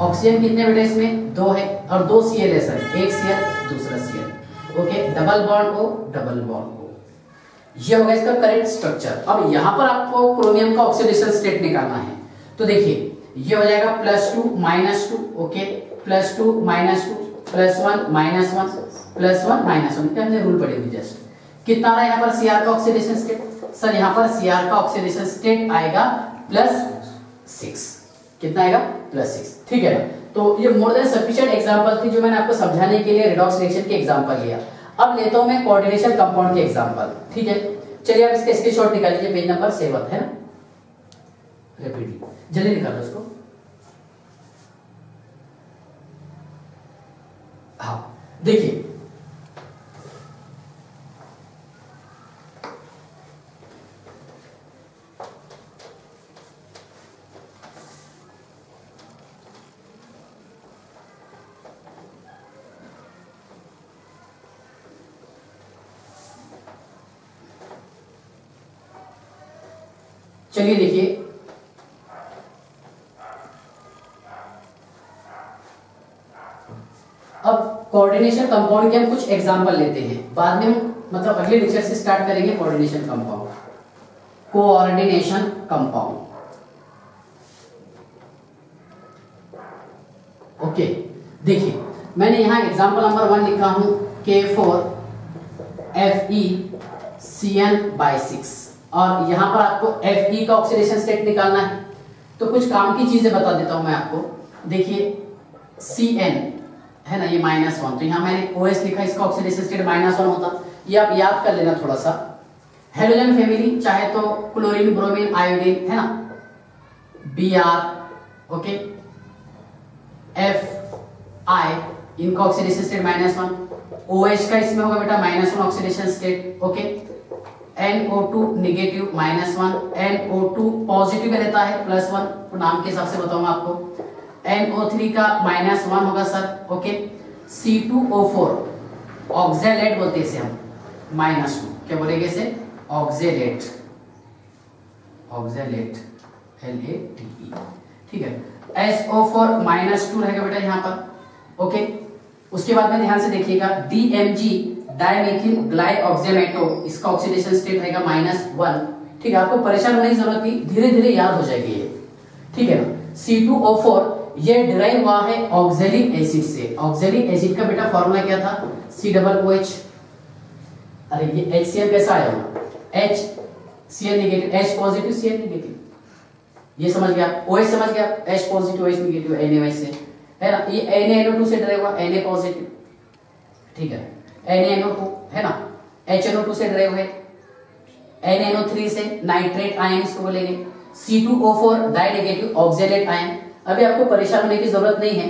ऑक्सीजन कितने बेटे इसमें 2 है और 2 Cl है सर, एक Cl दूसरा Cl। ओके डबल बॉन्ड को डबल बॉन्ड को, ये होगा इसका करेक्ट स्ट्रक्चर। अब यहाँ पर आपको क्रोमियम का ऑक्सीडेशन स्टेट निकालना है, तो देखिए ये हो जाएगा +2 -2, ओके +2 -2 +1 -1 +1 -1, हमने रूल पढ़े हुए जस्ट। कितना आ रहा है यहाँ पर Cr का ऑक्सीडेशन स्टेट, सर यहाँ पर Cr का ऑक्सीडेशन स्टेट आएगा +6। कितना आएगा +6, ठीक है ना। तो ये मोर देन सफिशिएंट एग्जांपल थी जो मैंने आपको समझाने के लिए रेडॉक्स रिएक्शन के एग्जांपल लिया। अब लेता हूं मैं कोऑर्डिनेशन कंपाउंड के एग्जांपल, ठीक है। चलिए आप इसके स्क्रीनशॉट निकाल लीजिए, पेज नंबर 7 है ना, रिपीट जल्दी निकालो उसको। हाँ देखिए चलिए देखिए अब कोऑर्डिनेशन कंपाउंड के हम कुछ एग्जांपल लेते हैं, बाद में हम मतलब अगले लेक्चर से स्टार्ट करेंगे coordination compound. Coordination compound okay देखिए मैंने यहां एग्जांपल नंबर 1 लिखा हूं K4FeCN/6, और यहां पर आपको Fe का ऑक्सीडेशन स्टेट निकालना है। तो कुछ काम की चीजें बता देता हूं मैं आपको। देखिए Cn है ना, ये -1, तो यहां मैंने OH लिखा, इसका ऑक्सीडेशन स्टेट -1 होता। ये आप याद कर लेना थोड़ा सा। हेलोजन फैमिली चाहे तो क्लोरीन ब्रोमीन आयोडीन है ना, Br ओके Fi, इनका ऑक्सीडेशन स्टेट -1। OH का इसमें होगा बेटा -1 oxidation state, okay. NO2 negative -1, NO2 positive में रहता है +1, तो नाम के हिसाब से बताऊंगा आपको। NO3 का -1 होगा सर, ओके। C2O4 ऑक्जेलेट बोलते हैं इसे हम, -2, क्या बोलेंगे इसे ऑक्जेलेट, ऑक्जेलेट LATE, ठीक है। SO4 -2 रहेगा बेटा यहाँ पर, ओके। उसके बाद में ध्यान से देखिएगा DMG डाइमेथिल ग्लाइऑक्सीमेटो, इसका ऑक्सीडेशन स्टेट रहेगा -1, ठीक है। आपको परेशान होने की जरूरत नहीं, धीरे धीरे याद हो जाएगी ये, ठीक है ना। C2O4 ये डिराइव हुआ है ऑक्सैलिक एसिड से। ऑक्सैलिक एसिड का बेटा फॉर्मूला क्या था COOH। अरे ये HCl कैसा आया हुआ, HCl negative, H positive Cl negative, ये समझ गया, OH समझ गया, H positive OH negative Na से, है ना। ये NaNO2 से डिराइव हुआ, Na पॉजिटिव, ठीक है। NaNO2 है ना, HNO2 से डिराइव है, NaNO3 से नाइट्रेट आयन इसको बोलेंगे। C2O4 डाइनेगेटिव oxalate ion. अभी आपको परेशान होने की जरूरत नहीं है,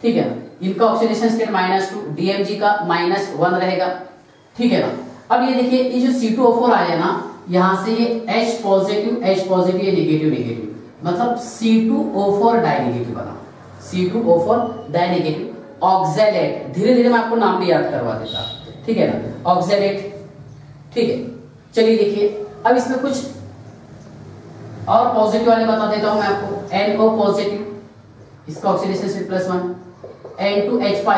ठीक है ना। इनका ऑक्सीडेशन स्टेट -2, DMG का -1 रहेगा, ठीक है ना। अब ये देखिए ये जो C2O4 आया ना, यहां से ये H पॉजिटिव ये नेगेटिव, मतलब C2O4 डाइनेगेटिव बना, C2O4 डाइनेगेटिव ऑक्सैलेट। धीरे धीरे मैं आपको नाम भी याद करवा देता, ठीक है ना, ऑक्सैलेट। ठीक है, चलिए देखिए अब इसमें कुछ और पॉजिटिव वाले बता देता हूं मैं आपको। NO पॉजिटिव, इसका ऑक्सीडेशन स्टेट +1, N2H5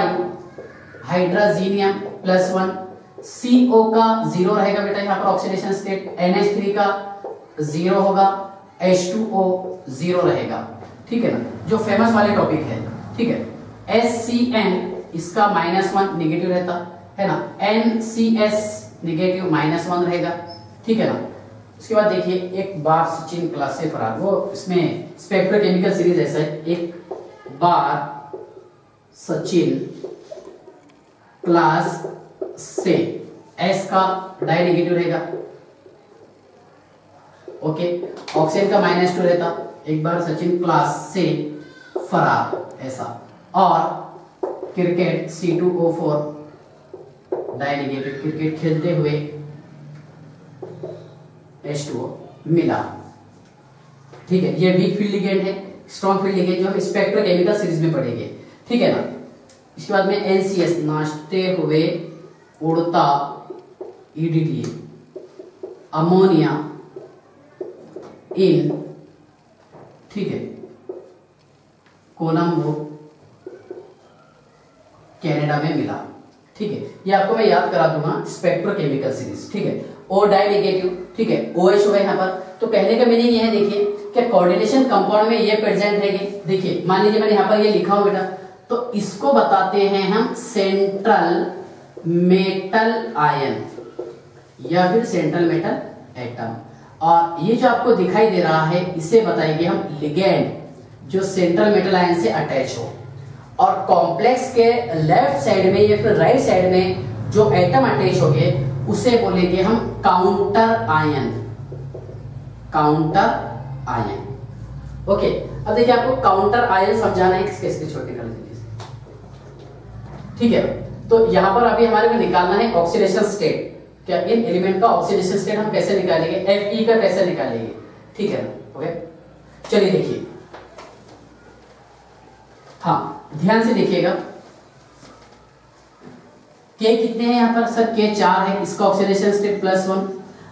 हाइड्रोजीनियम +1, CO का 0 रहेगा बेटा यहाँ पर ऑक्सीडेशन स्टेट, NH3 का 0 होगा, H2O 0 रहेगा, ठीक है ना, जो फेमस वाले टॉपिक है, ठीक है। SCN इसका -1 नेगेटिव रहता है ना, NCS नेगेटिव -1 रहेगा, ठीक है ना। उसके बाद देखिए एक बार सचिन क्लास से फरार, वो इसमें स्पेक्ट्रोकेमिकल सीरीज ऐसा है, एक बार सचिन क्लास से, S का डाई नेगेटिव रहेगा, ओके, ऑक्सीजन का -2 रहता, एक बार सचिन क्लास से फरार ऐसा, और cricket C2O4 die negative, cricket खेलते हुए H2O मिला, ठीक है। ये वीक फील्ड लिगेंड है, स्ट्रॉन्ग फील्ड लिगेंड जो हम स्पेक्ट्रोकेमिकल सीरीज में पढ़ेंगे, ठीक है ना। इसके बाद में NCS नाचते हुए उड़ता EDTA, अमोनिया इन, ठीक है, कोलंबो कनाडा में मिला, ठीक है। ये आपको मैं याद करा दूंगा स्पेक्ट्रोकेमिकल सीरीज, ठीक है। O डाई नेगेटिव, ठीक है, OH होगा यहाँ पर। तो कहने का मीनिंग ये है, देखिए कि कोऑर्डिनेशन कंपाउंड में ये प्रेजेंट रहेंगे। देखिए मान लीजिए मैंने यहाँ पर ये लिखा हो बेटा, तो इसको बताते हैं हम सेंट्रल मेटल आयन या फिर सेंट्रल मेटल एटम, और ये जो आपको दिखाई दे रहा है इसे बताएंगे हम लिगेंड, जो सेंट्रल मेटल आयन से अटैच हो। और कॉम्प्लेक्स के लेफ्ट साइड में या फिर राइट साइड में जो एटम अटैच हो गए उसे बोलेंगे हम counter ion, counter ion, okay. अब देखिए आपको काउंटर आयन समझाना है, किसके छोटे कर लीजिए, ठीक है। तो यहां पर अभी हमारे को निकालना है ऑक्सीडेशन स्टेट, क्या इन एलिमेंट का ऑक्सीडेशन स्टेट हम कैसे निकालेंगे, Fe का कैसे निकालेंगे, ठीक है, ओके। चलिए देखिए, हाँ ध्यान से देखिएगा, K कितने हैं यहाँ पर सर, K 4 है, इसका ऑक्सीडेशन स्टेट +1।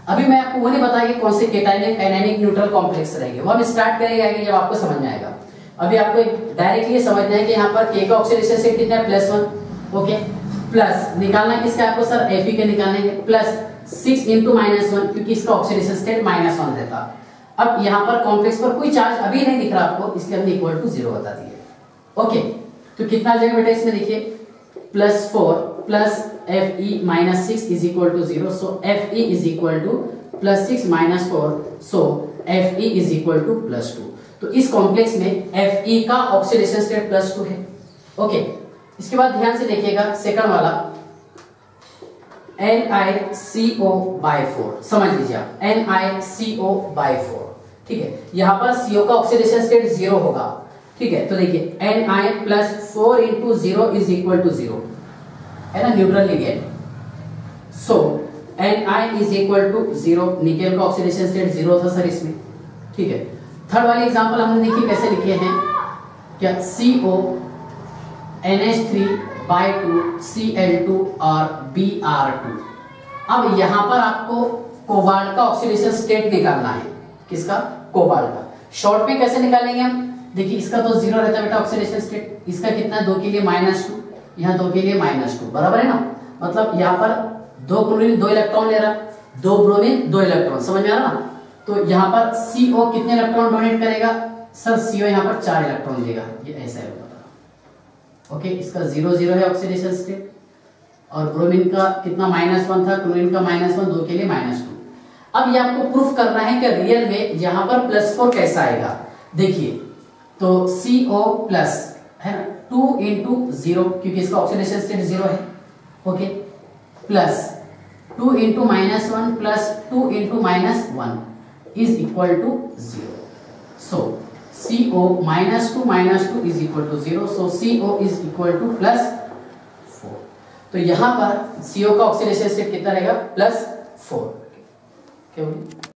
अभी मैं आपको वो नहीं बताया कि कौन से केटायनिक एनायनिक न्यूट्रल कॉम्प्लेक्स रहेंगे, वो हम स्टार्ट करेंगे आगे जब आपको समझ में आएगा। अभी आपको डायरेक्टली समझना है कि यहाँ पर K का ऑक्सीडेशन स्टेट कितना है, +1, ओके। प्लस निकालना है किसका आपको सर, Fe के निकालने के, +6 × -1, क्योंकि इसका ऑक्सीडेशन स्टेट -1 रहता। अब यहाँ पर कॉम्प्लेक्स पर कोई चार्ज अभी नहीं दिख रहा आपको, इसलिए हमने =0 बता दिए, ओके। तो कितना आ जाएगा बेटा इसमें, देखिए +4 + Fe - 6 = 0, so Fe = +6 - 4, so Fe = +2। तो इस कॉम्प्लेक्स में Fe का ऑक्सीडेशन स्टेट +2 है, ओके। इसके बाद ध्यान से देखिएगा सेकंड वाला NiCO/4, समझ लीजिए आप NiCO/4, ठीक है। यहां पर CO का ऑक्सीडेशन स्टेट 0 होगा, ठीक है। तो देखिए Ni + 4 × 0 = 0 है ना, न्यूट्रल लिगेंड, सो Ni = 0, निकेल का ऑक्सीडेशन स्टेट 0 था सर इसमें, ठीक है। थर्ड वाली एग्जांपल हमने देखिए कैसे लिखे हैं, क्या CO NH3/2 Cl2 और Br2। अब यहां पर आपको कोबाल्ट का ऑक्सीडेशन स्टेट निकालना है, किसका, कोबाल्ट का। शॉर्ट में कैसे निकालेंगे हम, देखिए इसका तो 0 रहता है बेटा ऑक्सीडेशन स्टेट, इसका कितना 2 के लिए -2, यहाँ 2 के लिए -2, बराबर है ना। मतलब यहाँ पर 2 क्लोरीन 2 इलेक्ट्रॉन ले रहा, 2 ब्रोमीन 2 इलेक्ट्रॉन, समझ में आ रहा ना। तो यहाँ पर CO कितने इलेक्ट्रॉन डोनेट करेगा सर, CO यहाँ पर 4 इलेक्ट्रॉन देगा, ये ऐसा है, ओके। इसका 0 0 है ऑक्सीडेशन स्टेट, और ब्रोमीन का कितना -1 था, क्लोरीन का -1, 2 के लिए -2। अब ये आपको प्रूफ करना है कि रियल में यहाँ पर +4 कैसा आएगा। देखिए तो CO+ है ना, 2 × 0, क्योंकि इसका ऑक्सीडेशन स्टेट 0 है, okay, plus 2 × -1 plus 2 × -1 = 0, so CO -2 - 2 = 0, so CO is equal to +4। तो यहां पर CO का ऑक्सीडेशन स्टेट कितना रहेगा? +4। क्या होगी?